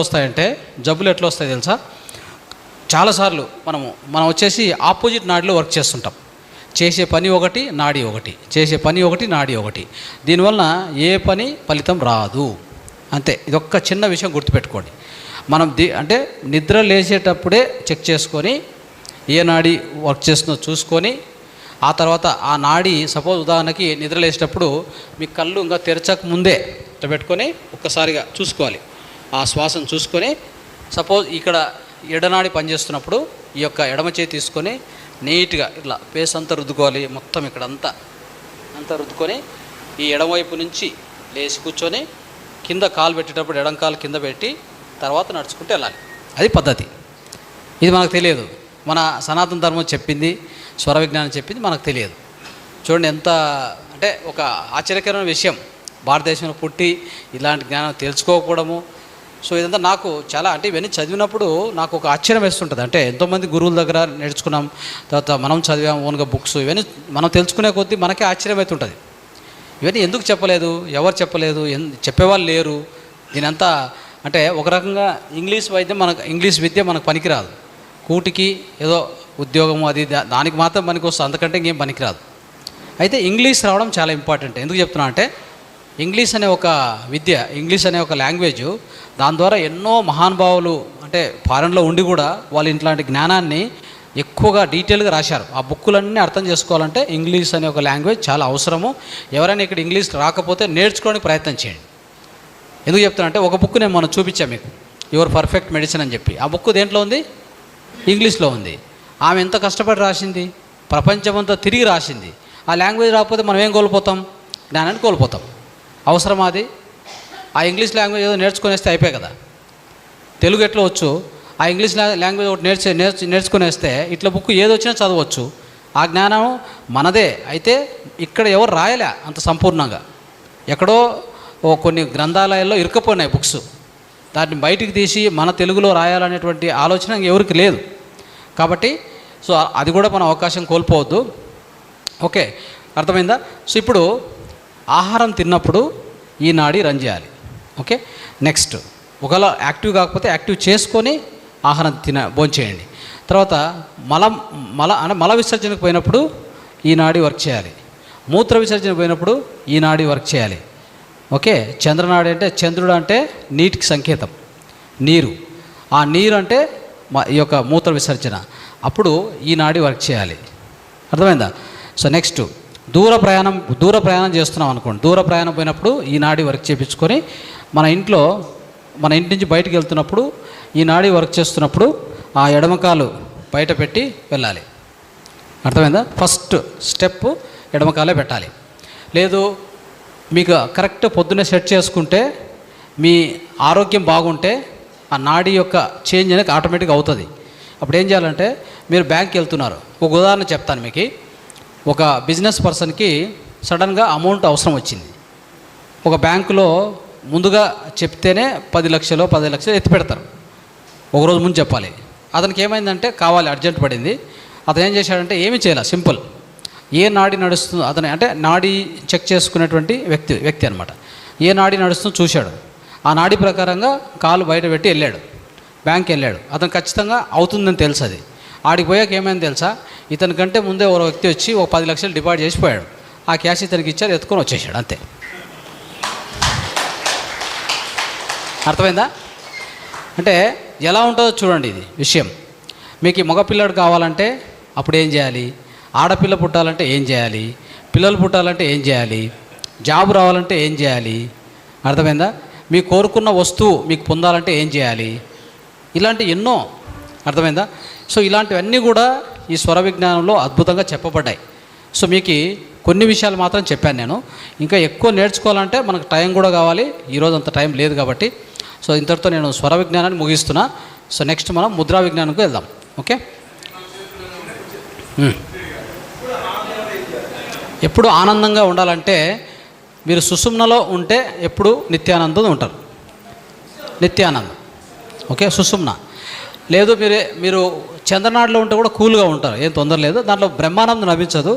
వస్తాయి తెలుసా? చాలాసార్లు మనం వచ్చేసి ఆపోజిట్ నాడిలో వర్క్ చేస్తుంటాం. చేసే పని ఒకటి, నాడి ఒకటి, చేసే పని ఒకటి, నాడి ఒకటి. దీనివలన ఏ పని ఫలితం రాదు. అంతే, ఇదొక్క చిన్న విషయం గుర్తుపెట్టుకోండి. మనం అంటే నిద్ర లేచేటప్పుడే చెక్ చేసుకొని ఏ నాడి వర్క్ చేస్తుందో చూసుకొని, ఆ తర్వాత ఆ నాడి సపోజ్ ఉదాహరణకి నిద్ర లేచేటప్పుడు మీ కళ్ళు ఇంకా తెరచక ముందే ఇట్లా పెట్టుకొని ఒక్కసారిగా చూసుకోవాలి, ఆ శ్వాసను చూసుకొని. సపోజ్ ఇక్కడ ఎడనాడి పనిచేస్తున్నప్పుడు ఈ యొక్క ఎడమ చేతి తీసుకొని నీట్గా ఇట్లా ఫేస్ అంతా రుద్దుకోవాలి, మొత్తం ఇక్కడ అంతా రుద్దుకొని ఈ ఎడమవైపు నుంచి లేచి కూర్చొని కింద కాలు పెట్టేటప్పుడు ఎడం కాలు కింద పెట్టి తర్వాత నడుచుకుంటూ వెళ్ళాలి. అది పద్ధతి. ఇది మనకు తెలియదు, మన సనాతన ధర్మం చెప్పింది, స్వర విజ్ఞానం చెప్పింది మనకు తెలియదు. చూడండి ఎంత అంటే ఒక ఆశ్చర్యకరమైన విషయం, భారతదేశంలో పుట్టి ఇలాంటి జ్ఞానం తెలుసుకోకపోవడము. సో ఇదంతా నాకు చాలా అంటే ఇవన్నీ చదివినప్పుడు నాకు ఒక ఆశ్చర్యం వేస్తుంటుంది. అంటే ఎంతోమంది గురువుల దగ్గర నేర్చుకున్నాం, తర్వాత మనం చదివాం ఓన్గా బుక్స్, ఇవన్నీ మనం తెలుసుకునే కొద్దీ మనకే ఆశ్చర్యం అవుతుంటుంది. ఇవన్నీ ఎందుకు చెప్పలేదు, ఎవరు చెప్పలేదు, చెప్పేవాళ్ళు లేరు. దీనంతా అంటే ఒక రకంగా ఇంగ్లీష్ విద్య మనకు పనికిరాదు. కూటికి ఏదో ఉద్యోగము అది దానికి మాత్రం పనికి వస్తుంది, అంతకంటే ఇంకేం పనికిరాదు. అయితే ఇంగ్లీష్ రావడం చాలా ఇంపార్టెంట్. ఎందుకు చెప్తున్నా అంటే ఇంగ్లీష్ అనే ఒక విద్య, ఇంగ్లీష్ అనే ఒక లాంగ్వేజ్, దాని ద్వారా ఎన్నో మహానుభావులు అంటే ఫారెన్లో ఉండి కూడా వాళ్ళు ఇట్లాంటి జ్ఞానాన్ని ఎక్కువగా డీటెయిల్గా రాశారు. ఆ బుక్కులన్నీ అర్థం చేసుకోవాలంటే ఇంగ్లీష్ అనే ఒక లాంగ్వేజ్ చాలా అవసరము. ఎవరైనా ఇక్కడ ఇంగ్లీష్ రాకపోతే నేర్చుకోవడానికి ప్రయత్నం చేయండి. ఎందుకు చెప్తున్నా అంటే ఒక బుక్ నేను మనం చూపించాను మీకు, యువర్ పర్ఫెక్ట్ మెడిసిన్ అని చెప్పి. ఆ బుక్ దేంట్లో ఉంది? ఇంగ్లీష్లో ఉంది. ఆమె ఎంత కష్టపడి రాసింది, ప్రపంచమంతా తిరిగి రాసింది. ఆ లాంగ్వేజ్ రాకపోతే మనం ఏం కోల్పోతాం? జ్ఞానాన్ని కోల్పోతాం. అవసరమా అది? ఆ ఇంగ్లీష్ లాంగ్వేజ్ ఏదో నేర్చుకునేస్తే అయిపోయి కదా. తెలుగు ఎట్లా వచ్చు, ఆ ఇంగ్లీష్ లాంగ్వేజ్ ఒకటి నేర్చుకునేస్తే ఇట్లా బుక్ ఏది వచ్చినా చదవచ్చు. ఆ జ్ఞానం మనదే. అయితే ఇక్కడ ఎవరు రాయలే అంత సంపూర్ణంగా, ఎక్కడో కొన్ని గ్రంథాలయాల్లో ఇరుక్కుపోయినాయి బుక్స్. దాన్ని బయటికి తీసి మన తెలుగులో రాయాలనేటువంటి ఆలోచన ఎవరికి లేదు. కాబట్టి సో అది కూడా మనం అవకాశం కోల్పోవద్దు. ఓకే, అర్థమైందా? సో ఇప్పుడు ఆహారం తిన్నప్పుడు ఈ నాడి రన్ చేయాలి. ఓకే, నెక్స్ట్ ఒకవేళ యాక్టివ్ కాకపోతే యాక్టివ్ చేసుకొని ఆహారం భోంచేయండి. తర్వాత మల విసర్జనకు పోయినప్పుడు ఈ నాడి వర్క్ చేయాలి. మూత్ర విసర్జన పోయినప్పుడు ఈ నాడి వర్క్ చేయాలి. ఓకే, చంద్రనాడి అంటే చంద్రుడు అంటే నీటికి సంకేతం, నీరు. ఆ నీరు అంటే ఈ యొక్క మూత్ర విసర్జన. అప్పుడు ఈ నాడి వర్క్ చేయాలి. అర్థమైందా? సో నెక్స్ట్ దూర ప్రయాణం చేస్తున్నాం అనుకోండి. దూర ప్రయాణం పోయినప్పుడు ఈ నాడి వర్క్ చేయించుకొని మన ఇంటి నుంచి బయటికి వెళ్తున్నప్పుడు ఈ నాడి వర్క్ చేస్తున్నప్పుడు ఆ ఎడమకాలు బయట పెట్టి వెళ్ళాలి. అర్థమైందా? ఫస్ట్ స్టెప్ ఎడమకాలే పెట్టాలి. లేదు మీకు కరెక్ట్ పొద్దున్నే సెట్ చేసుకుంటే మీ ఆరోగ్యం బాగుంటే ఆ నాడి యొక్క చేంజ్ అనేది ఆటోమేటిక్గా అవుతుంది. అప్పుడు ఏం చేయాలంటే మీరు బ్యాంక్కి వెళ్తున్నారు. ఒక ఉదాహరణ చెప్తాను మీకు. ఒక బిజినెస్ పర్సన్కి సడన్గా అమౌంట్ అవసరం వచ్చింది. ఒక బ్యాంకులో ముందుగా చెప్తేనే 10 లక్షలు ఎత్తి పెడతారు. ఒకరోజు ముందు చెప్పాలి. అతనికి ఏమైందంటే కావాలి, అర్జెంట్ పడింది. అతను ఏం చేశాడంటే ఏమీ చేయాలి, సింపుల్. ఏ నాడి నడుస్తుందో అతను అంటే నాడి చెక్ చేసుకునేటువంటి వ్యక్తి అనమాట. ఏ నాడి నడుస్తుందో చూశాడు. ఆ నాడి ప్రకారంగా కాలు బయట పెట్టి వెళ్ళాడు, బ్యాంక్కి వెళ్ళాడు. అతను ఖచ్చితంగా అవుతుందని తెలుసు. అది ఆడికి పోయాక ఏమైంది తెలుసా, ఇతని కంటే ముందే ఒక వ్యక్తి వచ్చి ఒక 10 లక్షలు డిపాజిట్ చేసిపోయాడు. ఆ క్యాష్ ఇతనికి ఇచ్చారు, ఎత్తుకొని వచ్చేసాడు, అంతే. అర్థమైందా? అంటే ఎలా ఉంటుందో చూడండి ఇది విషయం. మీకు మగపిల్లడు కావాలంటే అప్పుడు ఏం చేయాలి, ఆడపిల్ల పుట్టాలంటే ఏం చేయాలి, పిల్లలు పుట్టాలంటే ఏం చేయాలి, జాబ్ రావాలంటే ఏం చేయాలి. అర్థమైందా? మీకు కోరుకున్న వస్తువు మీకు పొందాలంటే ఏం చేయాలి, ఇలాంటి ఎన్నో. అర్థమైందా? సో ఇలాంటివన్నీ కూడా ఈ స్వర విజ్ఞానంలో అద్భుతంగా చెప్పబడ్డాయి. సో మీకు కొన్ని విషయాలు మాత్రం చెప్పాను నేను. ఇంకా ఎక్కువ నేర్చుకోవాలంటే మనకు టైం కూడా కావాలి. ఈరోజు అంత టైం లేదు కాబట్టి సో ఇంతటితో నేను స్వర విజ్ఞానాన్ని ముగిస్తున్నా. సో నెక్స్ట్ మనం ముద్రా విజ్ఞానంకి వెళ్దాం. ఓకే, ఎప్పుడు ఆనందంగా ఉండాలంటే మీరు సుషుమ్నలో ఉంటే ఎప్పుడు నిత్యానందం ఉంటారు. నిత్యానందం. ఓకే, సుషుమ్న. లేదు మీరు చంద్రనాడిలో ఉంటే కూడా కూల్గా ఉంటారు, ఏం తొందర లేదు. దాంట్లో బ్రహ్మానందం లభించదు,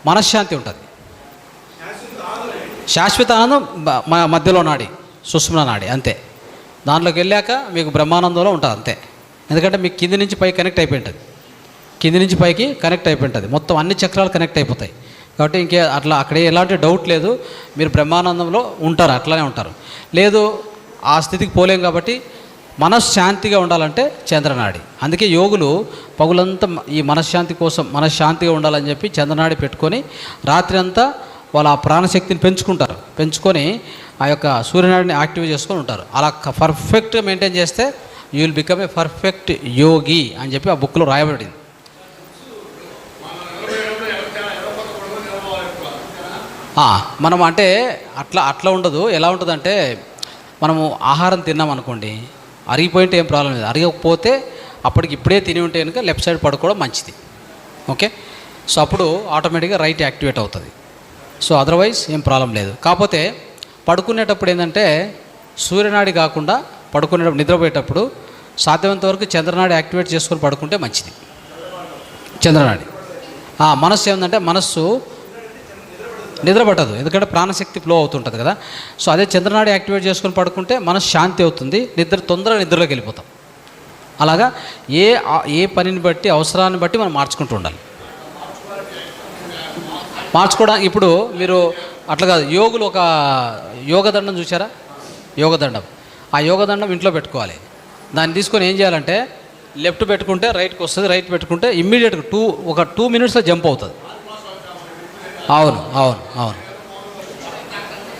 మనశ్శాంతి ఉంటుంది. శాశ్వత ఆనందం మధ్యలో నాడి, సుషుమ్న నాడి, అంతే. దాంట్లోకి వెళ్ళాక మీకు బ్రహ్మానందంలో ఉంటుంది, అంతే. ఎందుకంటే మీకు కింది నుంచి పైకి కనెక్ట్ అయిపోయి ఉంటుంది, కింది నుంచి పైకి కనెక్ట్ అయిపోయి ఉంటుంది. మొత్తం అన్ని చక్రాలు కనెక్ట్ అయిపోతాయి. కాబట్టి ఇంకే అట్లా అక్కడే ఎలాంటి డౌట్ లేదు, మీరు బ్రహ్మానందంలో ఉంటారు, అట్లానే ఉంటారు. లేదు ఆ స్థితికి పోలేం కాబట్టి మనశ్శాంతిగా ఉండాలంటే చంద్రనాడి. అందుకే యోగులు పగులంతా ఈ మనశ్శాంతి కోసం మనశ్శాంతిగా ఉండాలని చెప్పి చంద్రనాడి పెట్టుకొని రాత్రి అంతా వాళ్ళ ఆ ప్రాణశక్తిని పెంచుకొని ఆ యొక్క సూర్యనాడిని యాక్టివ్ చేసుకొని ఉంటారు. అలా పర్ఫెక్ట్గా మెయింటైన్ చేస్తే you will become a perfect yogi అని చెప్పి ఆ బుక్లో రాయబడింది. మనం అంటే అట్లా ఉండదు. ఎలా ఉంటుందంటే మనము ఆహారం తిన్నాం అనుకోండి, అరిగిపోయింటే ఏం ప్రాబ్లం లేదు. అరిగకపోతే అప్పటికి ఇప్పుడే తిని ఉంటే కనుక లెఫ్ట్ సైడ్ పడుకోవడం మంచిది. ఓకే, సో అప్పుడు ఆటోమేటిక్గా రైట్ యాక్టివేట్ అవుతుంది. సో అదర్వైజ్ ఏం ప్రాబ్లం లేదు. కాకపోతే పడుకునేటప్పుడు ఏంటంటే సూర్యనాడి కాకుండా పడుకునేటప్పుడు నిద్రపోయేటప్పుడు సాధ్యమైనంత వరకు చంద్రనాడి యాక్టివేట్ చేసుకొని పడుకుంటే మంచిది. చంద్రనాడి మనస్సు ఏంటంటే మనస్సు నిద్ర పట్టదు, ఎందుకంటే ప్రాణశక్తి ఫ్లో అవుతుంటుంది కదా. సో అదే చంద్రనాడి యాక్టివేట్ చేసుకొని పడుకుంటే మనసు శాంతి అవుతుంది, తొందరగా నిద్రలోకి వెళ్ళిపోతాం. అలాగా ఏ పనిని బట్టి అవసరాన్ని బట్టి మనం మార్చుకుంటూ ఉండాలి. మార్చుకోవడానికి ఇప్పుడు మీరు అట్లా కాదు, యోగులు ఒక యోగదండం చూసారా, యోగదండం. ఆ యోగదండం ఇంట్లో పెట్టుకోవాలి. దాన్ని తీసుకొని ఏం చేయాలంటే లెఫ్ట్ పెట్టుకుంటే రైట్కి వస్తుంది, రైట్ పెట్టుకుంటే ఇమ్మీడియట్గా ఒక 2 మినిట్స్లో జంప్ అవుతుంది. అవును.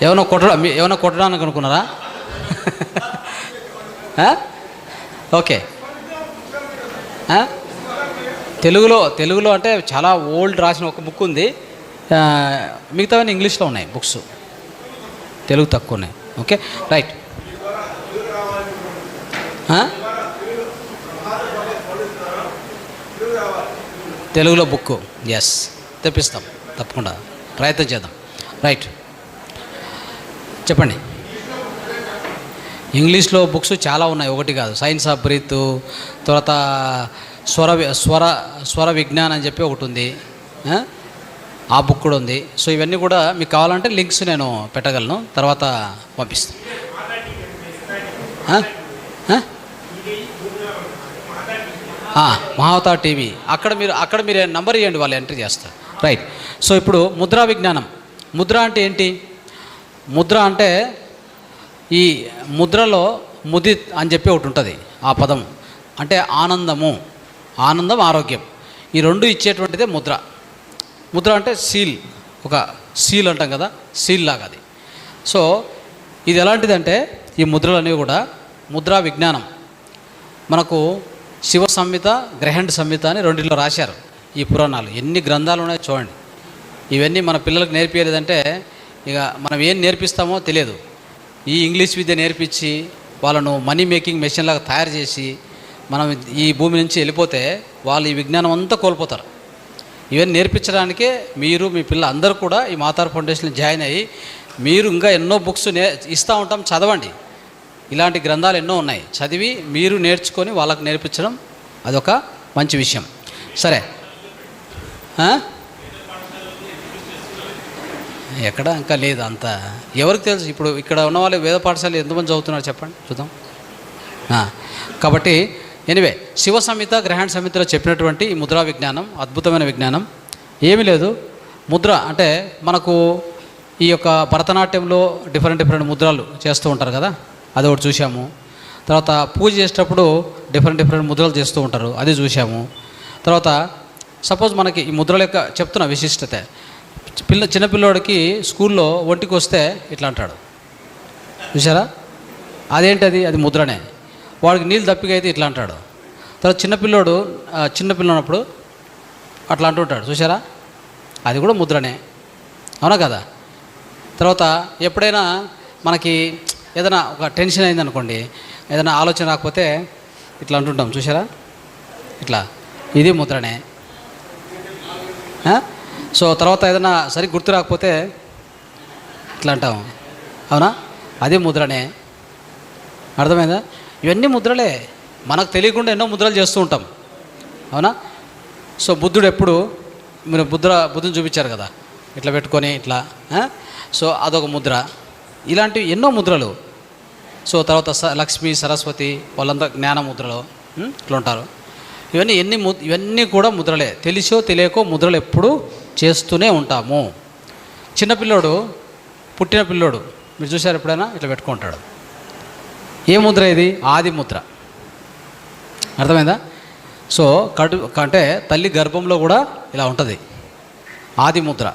ఏమైనా కొట్టడానికి అనుకున్నారా? ఓకే, తెలుగులో అంటే చాలా ఓల్డ్ రాసిన ఒక బుక్ ఉంది, మిగతావన్నీ ఇంగ్లీష్లో ఉన్నాయి బుక్స్, తెలుగు తక్కువ ఉన్నాయి. Okay, right. తెలుగులో బుక్ ఎస్ తెప్పిస్తాం, తప్పకుండా ప్రయత్నం చేద్దాం. రైట్, చెప్పండి. ఇంగ్లీష్లో బుక్స్ చాలా ఉన్నాయి, ఒకటి కాదు. సైన్స్ ఆఫ్ బ్రీత్, తర్వాత స్వర విజ్ఞానం అని చెప్పి ఒకటి ఉంది, ఆ బుక్ కూడా ఉంది. సో ఇవన్నీ కూడా మీకు కావాలంటే లింక్స్ నేను పెట్టగలను, తర్వాత పంపిస్తాను. మహావతార్ టీవీ. అక్కడ మీరు నంబర్ ఇవ్వండి, వాళ్ళు ఎంట్రీ చేస్తారు. రైట్. సో ఇప్పుడు ముద్రా విజ్ఞానం. ముద్ర అంటే ఏంటి? ముద్ర అంటే ఈ ముద్రలో ముదిత్ అని చెప్పి ఒకటి ఉంటుంది. ఆ పదం అంటే ఆనందము, ఆనందం, ఆరోగ్యం, ఈ రెండు ఇచ్చేటువంటిదే ముద్ర. ముద్ర అంటే సీల్, ఒక సీల్ అంటాం కదా, సీల్ లాగా అది. సో ఇది ఎలాంటిదంటే ఈ ముద్రలనేవి కూడా ముద్రా విజ్ఞానం. మనకు శివ సంహిత, గ్రహండ్ సంహిత అని రెండిట్లో రాశారు ఈ పురాణాలు. ఎన్ని గ్రంథాలు ఉన్నాయో చూడండి. ఇవన్నీ మన పిల్లలకు నేర్పించలేదంటే ఇక మనం ఏం నేర్పిస్తామో తెలియదు. ఈ ఇంగ్లీష్ విద్య నేర్పించి వాళ్ళను మనీ మేకింగ్ మెషిన్ లాగా తయారు చేసి మనం ఈ భూమి నుంచి వెళ్ళిపోతే వాళ్ళు ఈ విజ్ఞానం అంతా కోల్పోతారు. ఇవన్నీ నేర్పించడానికే మీరు, మీ పిల్ల అందరూ కూడా ఈ మాతార్ ఫౌండేషన్లో జాయిన్ అయ్యి మీరు ఇంకా ఎన్నో బుక్స్ ఇస్తూ ఉంటాం, చదవండి. ఇలాంటి గ్రంథాలు ఎన్నో ఉన్నాయి, చదివి మీరు నేర్చుకొని వాళ్ళకు నేర్పించడం అదొక మంచి విషయం. సరే, ఎక్కడ ఇంకా లేదు అంత ఎవరికి తెలుసు. ఇప్పుడు ఇక్కడ ఉన్న వాళ్ళు వేద పాఠశాల ఎంతమంది చదువుతున్నారు చెప్పండి చూద్దాం. కాబట్టి ఎనివే, శివ సంహిత, గ్రహణ సంహితలో చెప్పినటువంటి ఈ ముద్రా విజ్ఞానం అద్భుతమైన విజ్ఞానం. ఏమీ లేదు, ముద్ర అంటే మనకు ఈ యొక్క భరతనాట్యంలో డిఫరెంట్ ముద్రలు చేస్తూ ఉంటారు కదా, అది ఒకటి చూసాము. తర్వాత పూజ చేసేటప్పుడు డిఫరెంట్ ముద్రలు చేస్తూ ఉంటారు, అది చూసాము. తర్వాత సపోజ్ మనకి ఈ ముద్రల యొక్క చెప్తున్న విశిష్టత, చిన్నపిల్లోడికి స్కూల్లో ఒంటికి వస్తే ఇట్లా అంటాడు, చూసారా? అదేంటది? అది ముద్రనే. వాడికి నీళ్ళు దప్పిక అయితే ఇట్లా అంటాడు. తర్వాత చిన్నపిల్ల ఉన్నప్పుడు అట్లా అంటుంటాడు, చూసారా? అది కూడా ముద్రనే, అవునా కదా? తర్వాత ఎప్పుడైనా మనకి ఏదైనా ఒక టెన్షన్ అయిందనుకోండి, ఏదైనా ఆలోచన రాకపోతే ఇట్లా అంటుంటాం, చూసారా? ఇట్లా, ఇది ముద్రనే. సో తర్వాత ఏదైనా సరిగ్గా గుర్తు రాకపోతే ఇట్లా అంటాం, అవునా? అదే ముద్రనే. అర్థమైందా? ఇవన్నీ ముద్రలే, మనకు తెలియకుండా ఎన్నో ముద్రలు చేస్తూ ఉంటాం, అవునా? సో బుద్ధుడు ఎప్పుడు, మీరు బుద్ధుని చూపించారు కదా, ఇట్లా పెట్టుకొని ఇట్లా, సో అదొక ముద్ర. ఇలాంటివి ఎన్నో ముద్రలు. సో తర్వాత లక్ష్మి, సరస్వతి వాళ్ళంతా జ్ఞాన ముద్రలో ఇట్లా ఉంటారు. ఇవన్నీ కూడా ముద్రలే. తెలిసో తెలియకో ముద్రలు ఎప్పుడు చేస్తూనే ఉంటాము. చిన్నపిల్లోడు, పుట్టిన పిల్లోడు మీరు చూసారు ఎప్పుడైనా, ఇట్లా పెట్టుకుంటాడు. ఏ ముద్ర ఇది? ఆది ముద్ర. అర్థమైందా? సో అంటే తల్లి గర్భంలో కూడా ఇలా ఉంటుంది ఆది ముద్ర.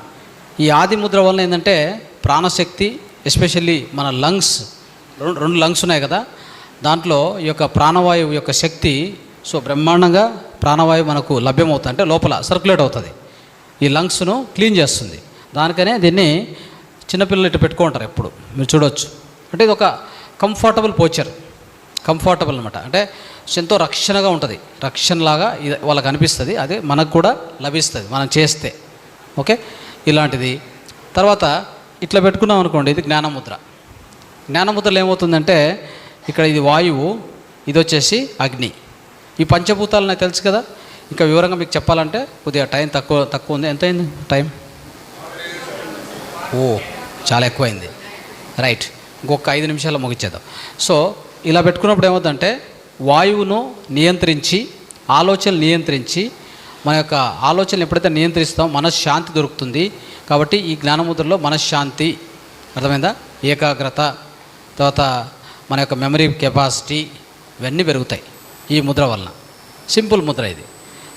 ఈ ఆది ముద్ర వలన ఏంటంటే ప్రాణశక్తి, ఎస్పెషల్లీ మన లంగ్స్, రెండు లంగ్స్ ఉన్నాయి కదా, దాంట్లో ఈ యొక్క ప్రాణవాయువు యొక్క శక్తి సో బ్రహ్మాండంగా ప్రాణవాయువు మనకు లభ్యమవుతుంది, అంటే లోపల సర్క్యులేట్ అవుతుంది, ఈ లంగ్స్ను క్లీన్ చేస్తుంది. దానికనే దీన్ని చిన్నపిల్లలు ఇట్లా పెట్టుకుంటారు ఎప్పుడు, మీరు చూడవచ్చు. అంటే ఇది ఒక కంఫర్టబుల్ పోచర్, కంఫర్టబుల్ అనమాట. అంటే ఎంతో రక్షణగా ఉంటుంది, రక్షణలాగా ఇది వాళ్ళకి అనిపిస్తుంది. అది మనకు కూడా లభిస్తుంది మనం చేస్తే. ఓకే, ఇలాంటిది. తర్వాత ఇట్లా పెట్టుకున్నాం అనుకోండి, ఇది జ్ఞానముద్ర. జ్ఞానముద్రలో ఏమవుతుందంటే ఇక్కడ ఇది వాయువు, ఇది వచ్చేసి అగ్ని. ఈ పంచభూతాలు నాకు తెలుసు కదా, ఇంకా వివరంగా మీకు చెప్పాలంటే కొద్దిగా టైం తక్కువ ఉంది. ఎంత అయింది టైం? ఓ చాలా ఎక్కువైంది. రైట్, ఇంకొక 5 నిమిషాల్లో ముగించేద్దాం. సో ఇలా పెట్టుకున్నప్పుడు ఏమవుతుందంటే వాయువును నియంత్రించి, ఆలోచనలు నియంత్రించి, మన యొక్క ఆలోచనలు ఎప్పుడైతే నియంత్రిస్తామో మనశ్శాంతి దొరుకుతుంది. కాబట్టి ఈ జ్ఞానముద్రలో మనశ్శాంతి, అర్థమైందా, ఏకాగ్రత, తర్వాత మన యొక్క మెమరీ కెపాసిటీ ఇవన్నీ పెరుగుతాయి ఈ ముద్ర వలన. సింపుల్ ముద్ర ఇది.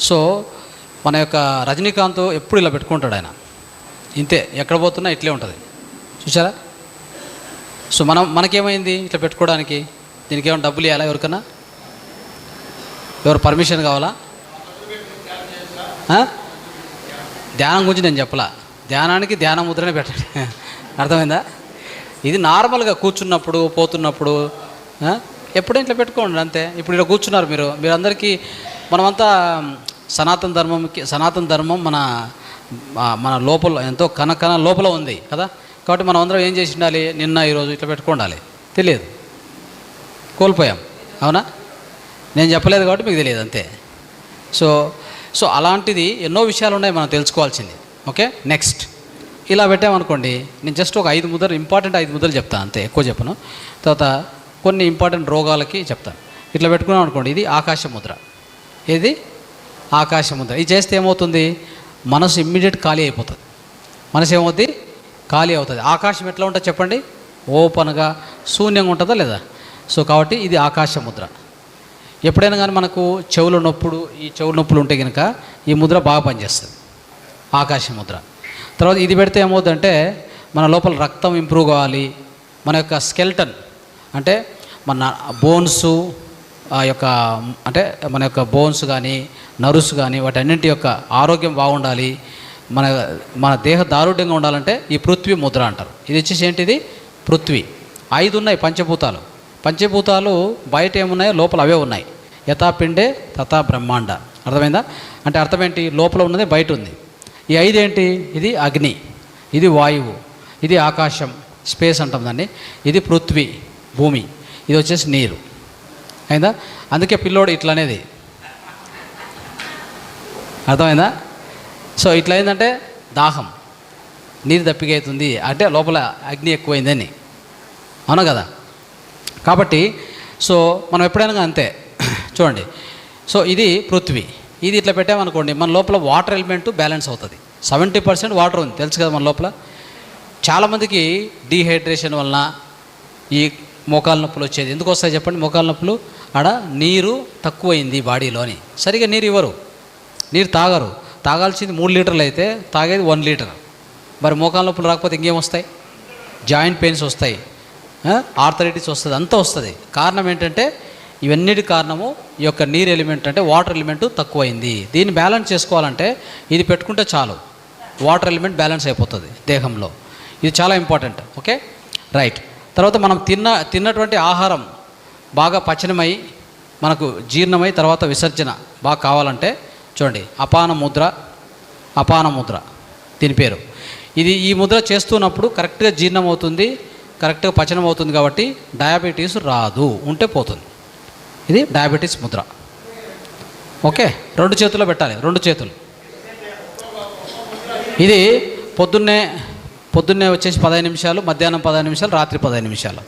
సో మన యొక్క రజనీకాంత్ ఎప్పుడు ఇలా పెట్టుకుంటాడు ఆయన, ఇంతే, ఎక్కడ పోతున్నా ఇట్లే ఉంటుంది, చూసారా? సో మనకేమైంది ఇట్లా పెట్టుకోవడానికి? దీనికి ఏమైనా డబ్బులు ఇవ్వాలా? ఎవరికన్నా ఎవరు పర్మిషన్ కావాలా? ధ్యానం గురించి నేను చెప్పలా, ధ్యానానికి ధ్యాన ముద్రనే పెట్టండి. అర్థమైందా? ఇది నార్మల్గా కూర్చున్నప్పుడు, పోతున్నప్పుడు ఎప్పుడైనా ఇట్లా పెట్టుకోండి అంతే. ఇప్పుడు ఇలా కూర్చున్నారు మీరందరికీ, మనమంతా సనాతన ధర్మం మన లోపల ఎంతో కన లోపల ఉంది కదా. కాబట్టి మనం అందరం ఏం చేసి ఉండాలి? నిన్న ఈరోజు ఇట్లా పెట్టుకోండాలి. తెలియదు, కోల్పోయాం, అవునా? నేను చెప్పలేదు కాబట్టి మీకు తెలియదు అంతే. సో అలాంటిది ఎన్నో విషయాలు ఉన్నాయి మనం తెలుసుకోవాల్సింది. ఓకే, నెక్స్ట్ ఇలా పెట్టామనుకోండి, నేను జస్ట్ ఒక 5 ముద్రలు, ఇంపార్టెంట్ 5 ముద్రలు చెప్తాను అంతే, ఎక్కువ చెప్పను. తర్వాత కొన్ని ఇంపార్టెంట్ రోగాలకి చెప్తాను. ఇట్లా పెట్టుకున్నాం అనుకోండి, ఇది ఆకాశ ముద్ర. ఏది ఆకాశ ముద్ర. ఇది చేస్తే ఏమవుతుంది, మనసు ఇమ్మీడియట్ ఖాళీ అయిపోతుంది. మనసు ఏమవుతుంది, ఖాళీ అవుతుంది. ఆకాశం ఎట్లా ఉంటుంది చెప్పండి, ఓపెన్గా శూన్యంగా ఉంటుందా లేదా? సో కాబట్టి ఇది ఆకాశ ముద్ర. ఎప్పుడైనా కానీ మనకు చెవుల నొప్పులు ఉంటే కనుక ఈ ముద్ర బాగా పనిచేస్తుంది, ఆకాశ ముద్ర. తర్వాత ఇది పెడితే ఏమవుతుందంటే మన లోపల రక్తం ఇంప్రూవ్ కావాలి, మన యొక్క స్కెల్టన్ అంటే మన బోన్స్ మన యొక్క బోన్స్ కానీ నర్వ్స్ కానీ వాటన్నింటి యొక్క ఆరోగ్యం బాగుండాలి, మన దేహ దారుఢ్యంగా ఉండాలంటే ఈ పృథ్వీ ముద్ర అంటారు. ఇది వచ్చేసి ఏంటిది, పృథ్వీ. 5 ఉన్నాయి పంచభూతాలు బయట ఏమున్నాయో లోపల అవే ఉన్నాయి. యథా పిండే తథా బ్రహ్మాండ. అర్థమైందా? అంటే అర్థం ఏంటి, లోపల ఉన్నది బయట ఉంది. ఈ 5 ఏంటి, ఇది అగ్ని, ఇది వాయువు, ఇది ఆకాశం స్పేస్ అంటాం దాన్ని, ఇది పృథ్వీ భూమి, ఇది వచ్చేసి నీరు. అయిందా? అందుకే పిల్లోడు ఇట్లా అనేది, అర్థమైందా? సో ఇట్లా అయిందంటే దాహం, నీరు దప్పిక అవుతుంది అంటే లోపల అగ్ని ఎక్కువైందని, అవునా కదా? కాబట్టి సో మనం ఎప్పుడైనా అంతే చూడండి. సో ఇది పృథ్వీ, ఇది ఇట్లా పెట్టామనుకోండి మన లోపల వాటర్ ఎలిమెంట్ బ్యాలెన్స్ అవుతుంది. 70% వాటర్ ఉంది, తెలుసు కదా మన లోపల. చాలామందికి డీహైడ్రేషన్ వలన ఈ మోకాలు నొప్పులు వచ్చేది. ఎందుకు వస్తాయి చెప్పండి మోకాలు నొప్పులు? ఆడ నీరు తక్కువైంది బాడీలోని, సరిగా నీరు ఇవ్వరు, నీరు తాగరు. తాగాల్సింది 3 లీటర్లు అయితే తాగేది 1 లీటర్. మరి మోకాలు నొప్పులు రాకపోతే ఇంకేం వస్తాయి, జాయింట్ పెయిన్స్ వస్తాయి, ఆర్థరైటిస్ వస్తుంది, అంతా వస్తుంది. కారణం ఏంటంటే ఇవన్నిటి కారణము ఈ యొక్క నీరు ఎలిమెంట్ అంటే వాటర్ ఎలిమెంట్ తక్కువైంది. దీన్ని బ్యాలెన్స్ చేసుకోవాలంటే ఇది పెట్టుకుంటే చాలు, వాటర్ ఎలిమెంట్ బ్యాలెన్స్ అయిపోతుంది దేహంలో. ఇది చాలా ఇంపార్టెంట్. Okay, right. తర్వాత మనం తిన్నటువంటి ఆహారం బాగా పచనమై మనకు జీర్ణమై తర్వాత విసర్జన బాగా కావాలంటే చూడండి, అపాన ముద్ర దీని పేరు. ఈ ముద్ర చేస్తున్నప్పుడు కరెక్ట్గా జీర్ణం అవుతుంది, కరెక్ట్గా పచనం అవుతుంది. కాబట్టి డయాబెటీస్ రాదు, ఉంటే పోతుంది. ఇది డయాబెటీస్ ముద్ర. ఓకే, 2 చేతుల్లో పెట్టాలి, 2 చేతులు. ఇది పొద్దున్నే వచ్చేసి 15 నిమిషాలు, మధ్యాహ్నం 15 నిమిషాలు, రాత్రి 15 నిమిషాలు.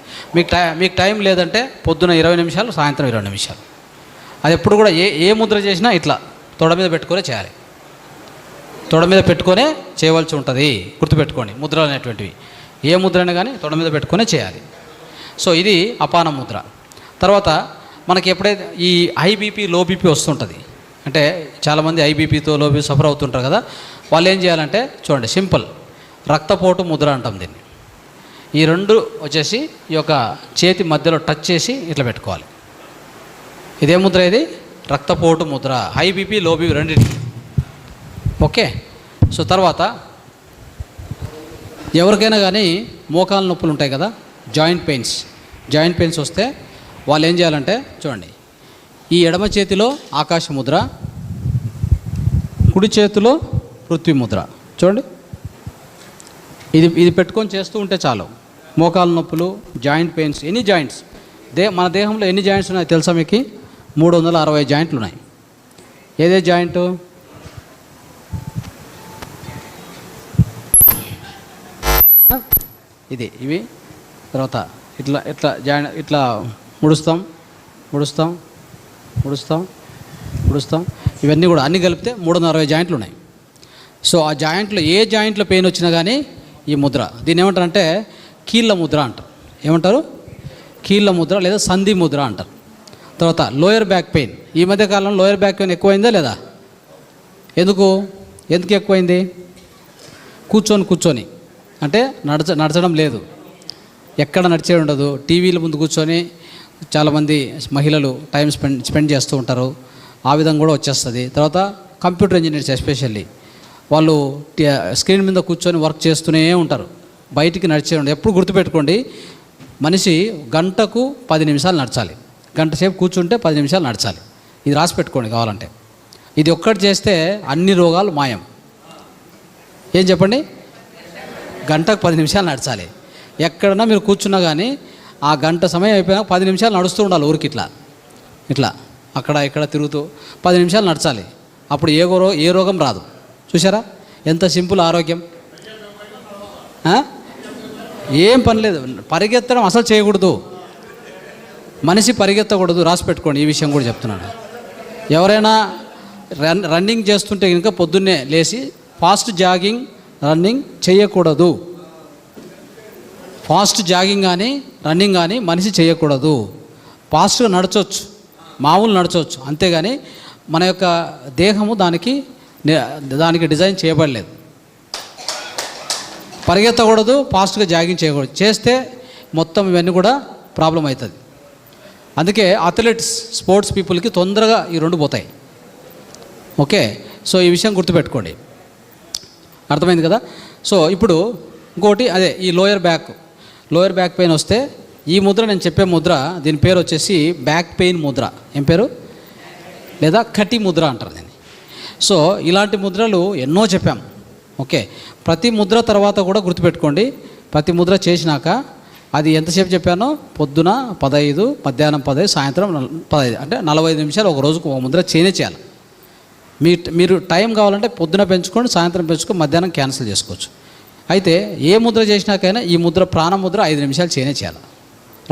మీకు టైం లేదంటే పొద్దున్న 20 నిమిషాలు, సాయంత్రం 20 నిమిషాలు. అది ఎప్పుడు కూడా ఏ ముద్ర చేసినా ఇట్లా తొడ మీద పెట్టుకునే చేయాలి, తొడ మీద పెట్టుకునే చేయవలసి ఉంటుంది. గుర్తుపెట్టుకోండి, ముద్రలు అనేటువంటివి ఏ ముద్రైనా కానీ తొడ మీద పెట్టుకునే చేయాలి. సో ఇది అపాన ముద్ర. తర్వాత మనకి ఎప్పుడైతే ఈ హై బీపీ లో బీపీ వస్తుంటుంది, అంటే చాలామంది హై బీపీతో లో బీపీ సఫర్ అవుతుంటారు కదా, వాళ్ళు ఏం చేయాలంటే చూడండి, సింపుల్ రక్తపోటు ముద్ర అంటాం దీన్ని. ఈ 2 వచ్చేసి ఈ యొక్క చేతి మధ్యలో టచ్ చేసి ఇట్లా పెట్టుకోవాలి. ఇదే ముద్ర, ఇది రక్తపోటు Mudra, high BP low BP రెండింటికి. ఓకే, సో తర్వాత ఎవరికైనా కానీ మోకాలు నొప్పులు ఉంటాయి కదా, జాయింట్ పెయిన్స్ వస్తే వాళ్ళు ఏం చేయాలంటే చూడండి, ఈ ఎడమ చేతిలో ఆకాశ ముద్ర, కుడి చేతిలో పృథ్వీ ముద్ర. చూడండి, ఇది పెట్టుకొని చేస్తూ ఉంటే చాలు. మోకాలు నొప్పులు, జాయింట్ పెయిన్స్, ఎనీ జాయింట్స్, మన దేహంలో ఎన్ని జాయింట్స్ ఉన్నాయో తెలుసా మీకు? 360 జాయింట్లు ఉన్నాయి. ఏదే జాయింటు? ఇవి. తర్వాత ఇట్లా ముడుస్తాం. ఇవన్నీ కూడా అన్నీ కలిపితే 360 జాయింట్లు ఉన్నాయి. సో ఆ జాయింట్లో ఏ జాయింట్లో పెయిన్ వచ్చినా కానీ ఈ ముద్ర, దీన్ని ఏమంటారంటే కీళ్ళ ముద్ర అంటారు. ఏమంటారు? కీళ్ళ ముద్ర లేదా సంధి ముద్ర అంటారు. తర్వాత లోయర్ బ్యాక్ పెయిన్, ఈ మధ్య కాలంలో లోయర్ బ్యాక్ పెయిన్ ఎక్కువైందా లేదా? ఎందుకు ఎక్కువైంది? కూర్చొని అంటే నడచడం లేదు, ఎక్కడ నడిచే ఉండదు, టీవీల ముందు కూర్చొని చాలామంది మహిళలు టైం స్పెండ్ చేస్తూ ఉంటారు, ఆ విధంగా కూడా వచ్చేస్తుంది. తర్వాత కంప్యూటర్ ఇంజనీర్స్ ఎస్పెషల్లీ వాళ్ళు స్క్రీన్ మీద కూర్చొని వర్క్ చేస్తూనే ఉంటారు, బయటికి నడిచే ఉండదు. ఎప్పుడు గుర్తుపెట్టుకోండి, మనిషి గంటకు 10 నిమిషాలు నడచాలి, గంట సేపు కూర్చుంటే 10 నిమిషాలు నడచాలి. ఇది రాసి పెట్టుకోండి కావాలంటే. ఇది ఒక్కటి చేస్తే అన్ని రోగాలు మాయం. ఏం చెప్పండి? గంటకు 10 నిమిషాలు నడచాలి. ఎక్కడన్నా మీరు కూర్చున్నా కానీ ఆ గంట సమయం అయిపోయినా 10 నిమిషాలు నడుస్తూ ఉండాలి, ఊరికి ఇట్లా అక్కడ ఇక్కడ తిరుగుతూ 10 నిమిషాలు నడచాలి. అప్పుడు ఏ రోగం రాదు. చూసారా ఎంత సింపుల్ ఆరోగ్యం? ఏం పని లేదు, పరిగెత్తడం అసలు చేయకూడదు, మనిషి పరిగెత్తకూడదు. రాసి పెట్టుకోండి, ఈ విషయం కూడా చెప్తున్నాను. ఎవరైనా రన్నింగ్ చేస్తుంటే కనుక పొద్దున్నే లేచి ఫాస్ట్ జాగింగ్ రన్నింగ్ చేయకూడదు. ఫాస్ట్ జాగింగ్ కానీ రన్నింగ్ కానీ మనిషి చేయకూడదు. ఫాస్ట్గా నడచవచ్చు, మామూలు నడచవచ్చు, అంతేగాని మన యొక్క దేహము దానికి డిజైన్ చేయబడలేదు. పరిగెత్తకూడదు, ఫాస్ట్గా జాగింగ్ చేయకూడదు. చేస్తే మొత్తం ఇవన్నీ కూడా ప్రాబ్లం అవుతుంది. అందుకే అథ్లెట్స్ స్పోర్ట్స్ పీపుల్కి తొందరగా ఈ రెండు పోతాయి. ఓకే, సో ఈ విషయం గుర్తుపెట్టుకోండి. అర్థమైంది కదా. సో ఇప్పుడు ఇంకోటి అదే ఈ లోయర్ బ్యాక్ పెయిన్ వస్తే ఈ ముద్ర, నేను చెప్పే ముద్ర, దీని పేరు వచ్చేసి బ్యాక్ పెయిన్ ముద్ర. ఏం పేరు? లేదా కటి ముద్ర అంటారు దీన్ని. సో ఇలాంటి ముద్రలు ఎన్నో చెప్పాం. ఓకే, ప్రతి ముద్ర తర్వాత కూడా గుర్తుపెట్టుకోండి, ప్రతి ముద్ర చేసినాక అది ఎంతసేపు చెప్పానో, పొద్దున 15, మధ్యాహ్నం 15, సాయంత్రం 15, అంటే 45 నిమిషాలు ఒక రోజుకు ఒక ముద్ర చేయాలి. మీరు టైం కావాలంటే పొద్దున పెంచుకోండి, సాయంత్రం పెంచుకొని మధ్యాహ్నం క్యాన్సిల్ చేసుకోవచ్చు. అయితే ఏ ముద్ర చేసినాకైనా ఈ ముద్ర ప్రాణముద్ర 5 నిమిషాలు చేయాలి.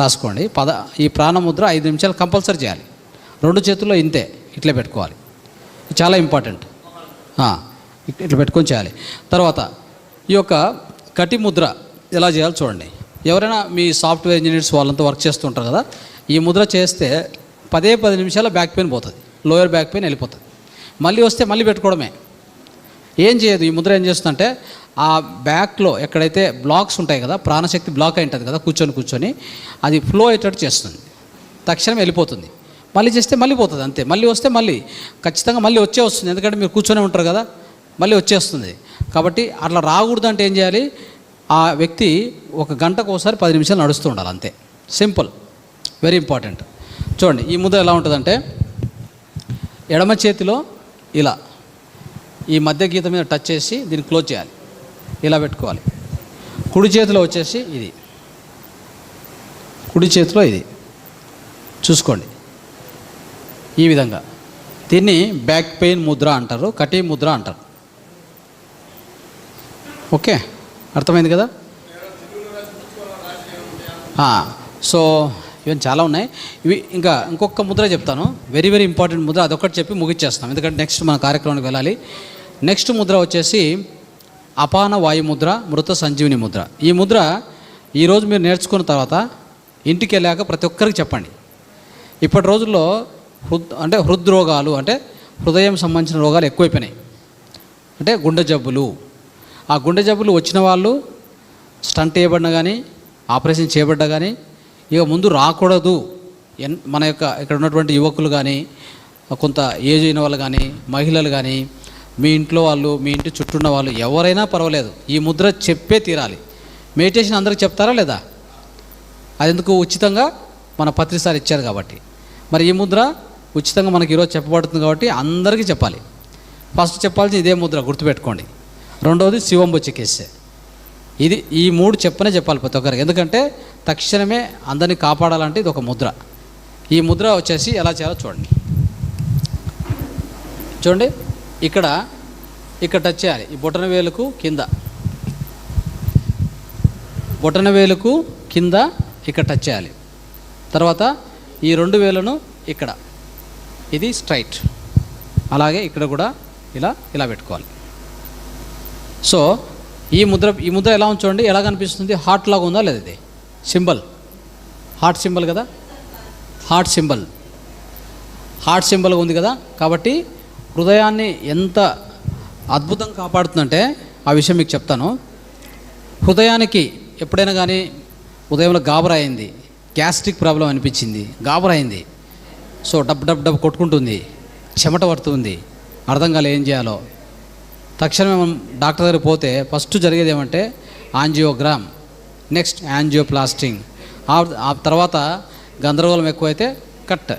రాసుకోండి. ఈ ప్రాణముద్ర 5 నిమిషాలు కంపల్సరీ చేయాలి. 2 చేతుల్లో ఇంతే, ఇట్లా పెట్టుకోవాలి. చాలా ఇంపార్టెంట్. ఇట్లా పెట్టుకొని చేయాలి. తర్వాత ఈ యొక్క కటి ముద్ర ఎలా చేయాలో చూడండి. ఎవరైనా మీ సాఫ్ట్వేర్ ఇంజనీర్స్ వాళ్ళంతా వర్క్ చేస్తుంటారు కదా, ఈ ముద్ర చేస్తే 10 నిమిషాల బ్యాక్ పెయిన్ పోతుంది, లోయర్ బ్యాక్ పెయిన్ వెళ్ళిపోతుంది. మళ్ళీ వస్తే మళ్ళీ పెట్టుకోవడమే, ఏం చేయదు. ఈ ముద్ర ఏం చేస్తుందంటే ఆ బ్యాక్లో ఎక్కడైతే బ్లాక్స్ ఉంటాయి కదా, ప్రాణశక్తి బ్లాక్ అయి ఉంటుంది కదా, కూర్చొని అది ఫ్లో అయ్యేటట్టు చేస్తుంది. తక్షణం వెళ్ళిపోతుంది. మళ్ళీ చేస్తే మళ్ళీ పోతుంది, అంతే. మళ్ళీ వస్తే మళ్ళీ ఖచ్చితంగా మళ్ళీ వస్తుంది, ఎందుకంటే మీరు కూర్చొని ఉంటారు కదా, మళ్ళీ వచ్చేస్తుంది. కాబట్టి అట్లా రాకూడదు అంటే ఏం చేయాలి? ఆ వ్యక్తి 1 గంటకు ఒకసారి 10 నిమిషాలు నడుస్తూ ఉండాలి, అంతే. Simple, very important. చూడండి ఈ ముద్ర ఎలా ఉంటుందంటే, ఎడమ చేతిలో ఇలా ఈ మధ్య గీత మీద టచ్ చేసి దీన్ని క్లోజ్ చేయాలి, ఇలా పెట్టుకోవాలి. కుడి చేతిలో వచ్చేసి ఇది, కుడి చేతిలో ఇది చూసుకోండి, ఈ విధంగా. దీన్ని బ్యాక్ పెయిన్ ముద్ర అంటారు, కటి ముద్ర అంటారు. ఓకే, అర్థమైంది కదా. సో ఇవన్నీ చాలా ఉన్నాయి. ఇంకొక ముద్ర చెప్తాను, వెరీ వెరీ ఇంపార్టెంట్ ముద్ర, అదొకటి చెప్పి ముగిచ్చేస్తాం, ఎందుకంటే నెక్స్ట్ మన కార్యక్రమానికి వెళ్ళాలి. నెక్స్ట్ ముద్ర వచ్చేసి అపాన వాయు ముద్ర, మృత సంజీవిని ముద్ర. ఈ ముద్ర ఈరోజు మీరు నేర్చుకున్న తర్వాత ఇంటికి వెళ్ళాక ప్రతి ఒక్కరికి చెప్పండి. ఇప్పటి రోజుల్లో హృద్రోగాలు, అంటే హృదయం సంబంధించిన రోగాలు ఎక్కువైపోయినాయి. అంటే గుండె జబ్బులు, ఆ గుండె జబ్బులు వచ్చిన వాళ్ళు స్టంట్ చేయబడినా కానీ, ఆపరేషన్ చేయబడ్డా కానీ ఇక ముందు రాకూడదు. మన ఇక్కడ ఉన్నటువంటి యువకులు కానీ, కొంత ఏజ్ అయిన వాళ్ళు కానీ, మహిళలు కానీ, మీ ఇంట్లో వాళ్ళు, మీ ఇంటి చుట్టూ ఉన్న వాళ్ళు ఎవరైనా పర్వాలేదు, ఈ ముద్ర చెప్పే తీరాలి. మెడిటేషన్ అందరికి చెప్తారా లేదా? అది ఎందుకు? ఉచితంగా మన పత్రిసారి ఇచ్చారు కాబట్టి. మరి ఈ ముద్ర ఉచితంగా మనకి ఈరోజు చెప్పబడుతుంది కాబట్టి అందరికీ చెప్పాలి. ఫస్ట్ చెప్పాల్సింది ఇదే ముద్ర, గుర్తుపెట్టుకోండి. రెండవది శివంబు చికిత్స. ఈ 3 చెప్పాలి ప్రతి ఒక్కరికి, ఎందుకంటే తక్షణమే అందరినీ కాపాడాలంటే ఇది ఒక ముద్ర. ఈ ముద్ర వచ్చేసి ఎలా చేయాలో చూడండి. ఇక్కడ టచ్ చేయాలి. ఈ బొటన వేలుకు కింద ఇక్కడ టచ్ చేయాలి. తర్వాత ఈ 2 వేలను ఇక్కడ, ఇది స్ట్రైట్, అలాగే ఇక్కడ కూడా ఇలా పెట్టుకోవాలి. సో ఈ ముద్ర ఎలా ఉంచండి, ఎలా కనిపిస్తుంది? హార్ట్ లాగా ఉందా లేదా? ఇది సింబల్, హార్ట్ సింబల్ కదా, హార్ట్ సింబల్ ఉంది కదా. కాబట్టి హృదయాన్ని ఎంత అద్భుతంగా కాపాడుతుందంటే ఆ విషయం మీకు చెప్తాను. హృదయానికి ఎప్పుడైనా కానీ ఉదయంలో గాబరైంది, గ్యాస్ట్రిక్ ప్రాబ్లం అనిపించింది, గాబరైంది, సో డబ్ కొట్టుకుంటుంది, చెమట పడుతుంది, అర్థం కాలే ఏం చేయాలో, తక్షణమే మనం డాక్టర్ దగ్గర పోతే ఫస్ట్ జరిగేది ఏమంటే యాంజియోగ్రామ్, నెక్స్ట్ యాంజియోప్లాస్టింగ్, ఆ తర్వాత గందరగోళం ఎక్కువైతే కట్,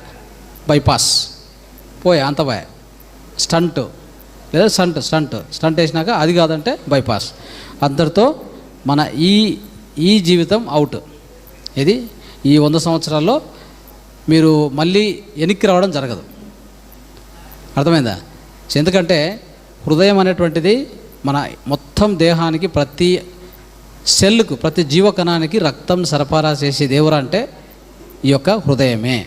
బైపాస్, అంత పోయే, స్టంట్ లేదా స్టంట్ వేసినాక అది కాదంటే బైపాస్. అందరితో మన ఈ జీవితం అవుట్. ఇది ఈ 100 సంవత్సరాల్లో మీరు మళ్ళీ వెనక్కి రావడం జరగదు. అర్థమైందా? ఎందుకంటే హృదయం అనేటువంటిది మన మొత్తం దేహానికి, ప్రతి సెల్కు, ప్రతి జీవకణానికి రక్తం సరఫరా చేసేది ఎవరు అంటే ఈ యొక్క హృదయమే.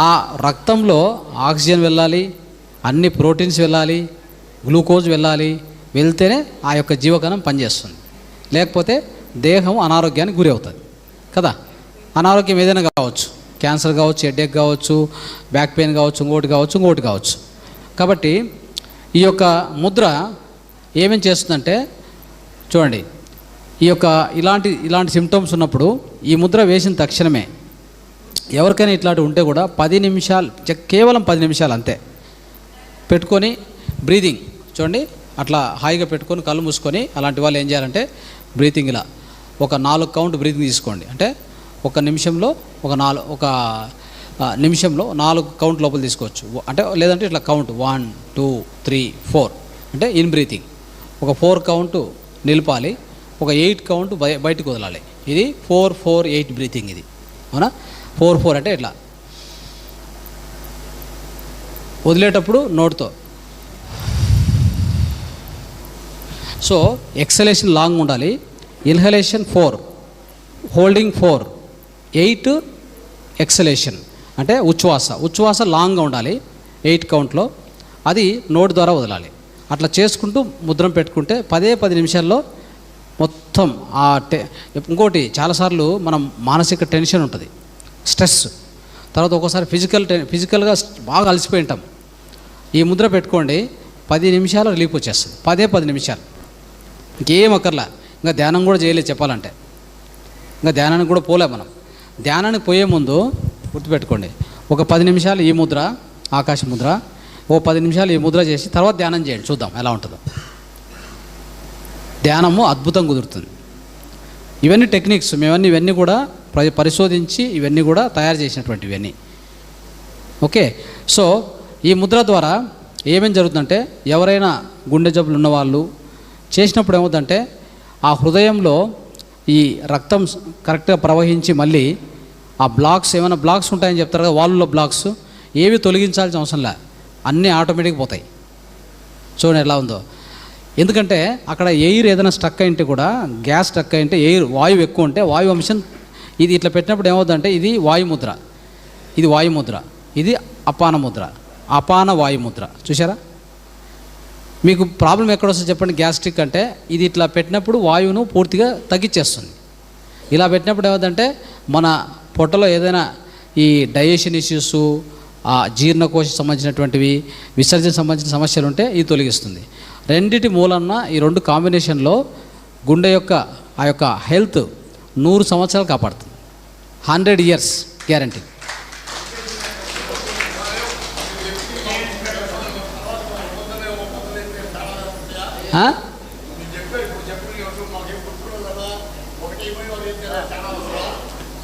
ఆ రక్తంలో ఆక్సిజన్ వెళ్ళాలి, అన్ని ప్రోటీన్స్ వెళ్ళాలి, గ్లూకోజ్ వెళ్ళాలి, వెళ్తేనే ఆ యొక్క జీవకణం పనిచేస్తుంది. లేకపోతే దేహం అనారోగ్యానికి గురి అవుతుంది కదా. అనారోగ్యం ఏదైనా కావచ్చు, క్యాన్సర్ కావచ్చు, హెడేక్ కావచ్చు, బ్యాక్ పెయిన్ కావచ్చు, ఇంకోటి కావచ్చు. కాబట్టి ఈ యొక్క ముద్ర ఏమేం చేస్తుందంటే చూడండి, ఈ యొక్క ఇలాంటి సిమ్టమ్స్ ఉన్నప్పుడు ఈ ముద్ర వేసిన తక్షణమే ఎవరికైనా ఇట్లాంటివి ఉంటే కూడా 10 నిమిషాలు, కేవలం 10 నిమిషాలు అంతే పెట్టుకొని బ్రీదింగ్ చూడండి, అట్లా హాయిగా పెట్టుకొని కళ్ళు మూసుకొని అలాంటి వాళ్ళు ఏం చేయాలంటే బ్రీతింగ్ ఇలా ఒక 4 కౌంట్ బ్రీతింగ్ తీసుకోండి. అంటే ఒక నిమిషంలో 4 కౌంట్ లోపల తీసుకోవచ్చు. అంటే లేదంటే ఇట్లా కౌంట్ 1 2 3 4 అంటే ఇన్ బ్రీతింగ్. ఒక 4 కౌంట్ నిలపాలి, ఒక 8 కౌంట్ బయటకు వదలాలి. ఇది 4-4-8 బ్రీతింగ్ ఇది, అవునా. 4-4 అంటే ఇట్లా వదిలేటప్పుడు నోటుతో. సో ఎక్సలేషన్ లాంగ్ ఉండాలి, ఇన్హలేషన్ 4, హోల్డింగ్ 4, 8 ఎక్సలేషన్ అంటే ఉచ్ఛ్వాస లాంగ్గా ఉండాలి 8 కౌంట్లో. అది నోటి ద్వారా వదలాలి. అట్లా చేసుకుంటూ ముద్రం పెట్టుకుంటే 10 నిమిషాల్లో మొత్తం ఇంకోటి చాలాసార్లు మనం మానసిక టెన్షన్ ఉంటుంది, స్ట్రెస్, తర్వాత ఒక్కోసారి ఫిజికల్గా బాగా అలసిపోయి ఉంటాం. ఈ ముద్ర పెట్టుకోండి, 10 నిమిషాలు రిలీఫ్ వచ్చేస్తుంది. 10 నిమిషాలు, ఇంకేం అక్కర్లా. ఇంకా ధ్యానం కూడా చేయలేదు చెప్పాలంటే, ఇంకా ధ్యానానికి కూడా పోలే మనం. ధ్యానానికి పోయే ముందు గుర్తుపెట్టుకోండి, ఒక 10 నిమిషాలు ఈ ముద్ర, ఆకాశ ముద్ర, 10 నిమిషాలు ఈ ముద్ర చేసి తర్వాత ధ్యానం చేయండి, చూద్దాం ఎలా ఉంటుందో. ధ్యానము అద్భుతం కుదురుతుంది. ఇవన్నీ టెక్నిక్స్, ఇవన్నీ కూడా పరిశోధించి ఇవన్నీ కూడా తయారు చేసినటువంటి ఇవన్నీ. ఓకే. సో ఈ ముద్ర ద్వారా ఏమేం జరుగుతుందంటే, ఎవరైనా గుండె జబ్బులు ఉన్నవాళ్ళు చేసినప్పుడు ఏమవుతుందంటే ఆ హృదయంలో ఈ రక్తం కరెక్ట్గా ప్రవహించి మళ్ళీ ఆ ఏమైనా బ్లాక్స్ ఉంటాయని చెప్తారు కదా, వాల్వ్లో బ్లాక్స్ ఏవి తొలగించాల్సిన అవసరం లే, అన్నీ ఆటోమేటిక్గా పోతాయి. చూడండి ఎలా ఉందో. ఎందుకంటే అక్కడ ఎయిర్ ఏదైనా స్ట్రక్ అయింటే కూడా, గ్యాస్ స్ట్రక్ అయింటే వాయువు ఎక్కువ ఉంటే వాయు అంశం ఇది ఇట్లా పెట్టినప్పుడు ఏమవుతుందంటే ఇది వాయుముద్ర, ఇది వాయుముద్ర, ఇది అపాన ముద్ర, అపాన వాయుముద్ర. చూసారా, మీకు ప్రాబ్లం ఎక్కడొస్తుందో చెప్పండి. గ్యాస్ట్రిక్ అంటే ఇది ఇట్లా పెట్టినప్పుడు వాయువును పూర్తిగా తగ్గించేస్తుంది. ఇలా పెట్టినప్పుడు ఏమవుతుందంటే మన పొట్టలో ఏదైనా ఈ డైజెషన్ ఇష్యూస్, ఆ జీర్ణకోశ సంబంధించినటువంటివి, విసర్జన సంబంధించిన సమస్యలు ఉంటే ఇది తొలగిస్తుంది. రెండిటి మూలన్న ఈ 2 కాంబినేషన్లో గుండె యొక్క ఆ యొక్క హెల్త్ 100 సంవత్సరాలు కాపాడుతుంది. 100 years గ్యారంటీ.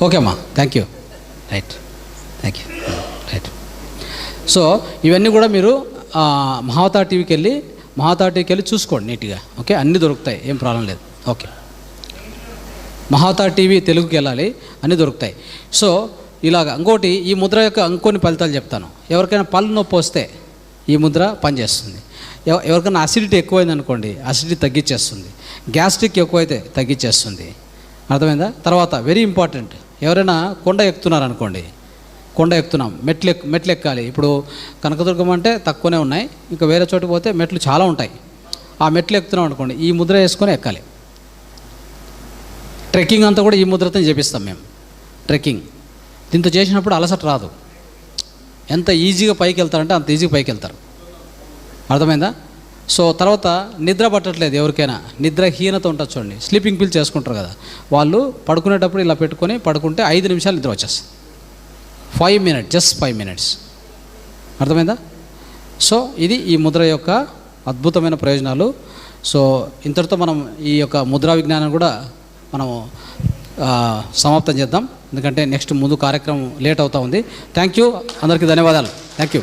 ఓకే అమ్మా, thank you. Right, thank you. Right. So ఇవన్నీ కూడా మీరు మహావతార్ టీవీకి వెళ్ళి చూసుకోండి నీట్గా. ఓకే, అన్నీ దొరుకుతాయి, ఏం ప్రాబ్లం లేదు. ఓకే, మహావతార్ టీవీ తెలుగుకి వెళ్ళాలి, అన్నీ దొరుకుతాయి. సో ఇలాగ ఇంకోటి, ఈ ముద్ర యొక్క ఇంకొన్ని ఫలితాలు చెప్తాను. ఎవరికైనా పళ్ళు నొప్పి వస్తే ఈ ముద్ర పనిచేస్తుంది. ఎవరికైనా అసిడిటీ ఎక్కువైంది అనుకోండి, అసిడిటీ తగ్గించేస్తుంది. గ్యాస్ట్రిక్ ఎక్కువైతే తగ్గించేస్తుంది. అర్థమైందా? తర్వాత వెరీ ఇంపార్టెంట్, ఎవరైనా కొండ ఎక్కుతున్నారనుకోండి, మెట్లు ఎక్కాలి. ఇప్పుడు కనకదుర్గం అంటే తక్కువనే ఉన్నాయి, ఇంకా వేరే చోటుకు పోతే మెట్లు చాలా ఉంటాయి. ఆ మెట్లు ఎక్కుతున్నాం అనుకోండి, ఈ ముద్ర వేసుకొని ఎక్కాలి. ట్రెక్కింగ్ అంతా కూడా ఈ ముద్రతో చేపిస్తాం మేము. ట్రెక్కింగ్ దీంతో చేసినప్పుడు అలసట రాదు. ఎంత ఈజీగా పైకి వెళ్తారంటే అంత ఈజీగా పైకి వెళ్తారు. అర్థమైందా? సో తర్వాత నిద్ర పట్టట్లేదు ఎవరికైనా, నిద్రహీనత ఉంటుంది చూడండి, స్లీపింగ్ పిల్ చేసుకుంటారు కదా, వాళ్ళు పడుకునేటప్పుడు ఇలా పెట్టుకొని పడుకుంటే 5 నిమిషాలు నిద్ర వచ్చేస్తుంది. 5 minutes, జస్ట్ 5 minutes. అర్థమైందా? సో ఇది ఈ ముద్ర యొక్క అద్భుతమైన ప్రయోజనాలు. సో ఇంతటితో మనం ఈ యొక్క ముద్రా విజ్ఞానం కూడా మనము సమాప్తం చేద్దాం, ఎందుకంటే నెక్స్ట్ ముందు కార్యక్రమం లేట్ అవుతూ ఉంది. థ్యాంక్ యూ, అందరికీ ధన్యవాదాలు. Thank you.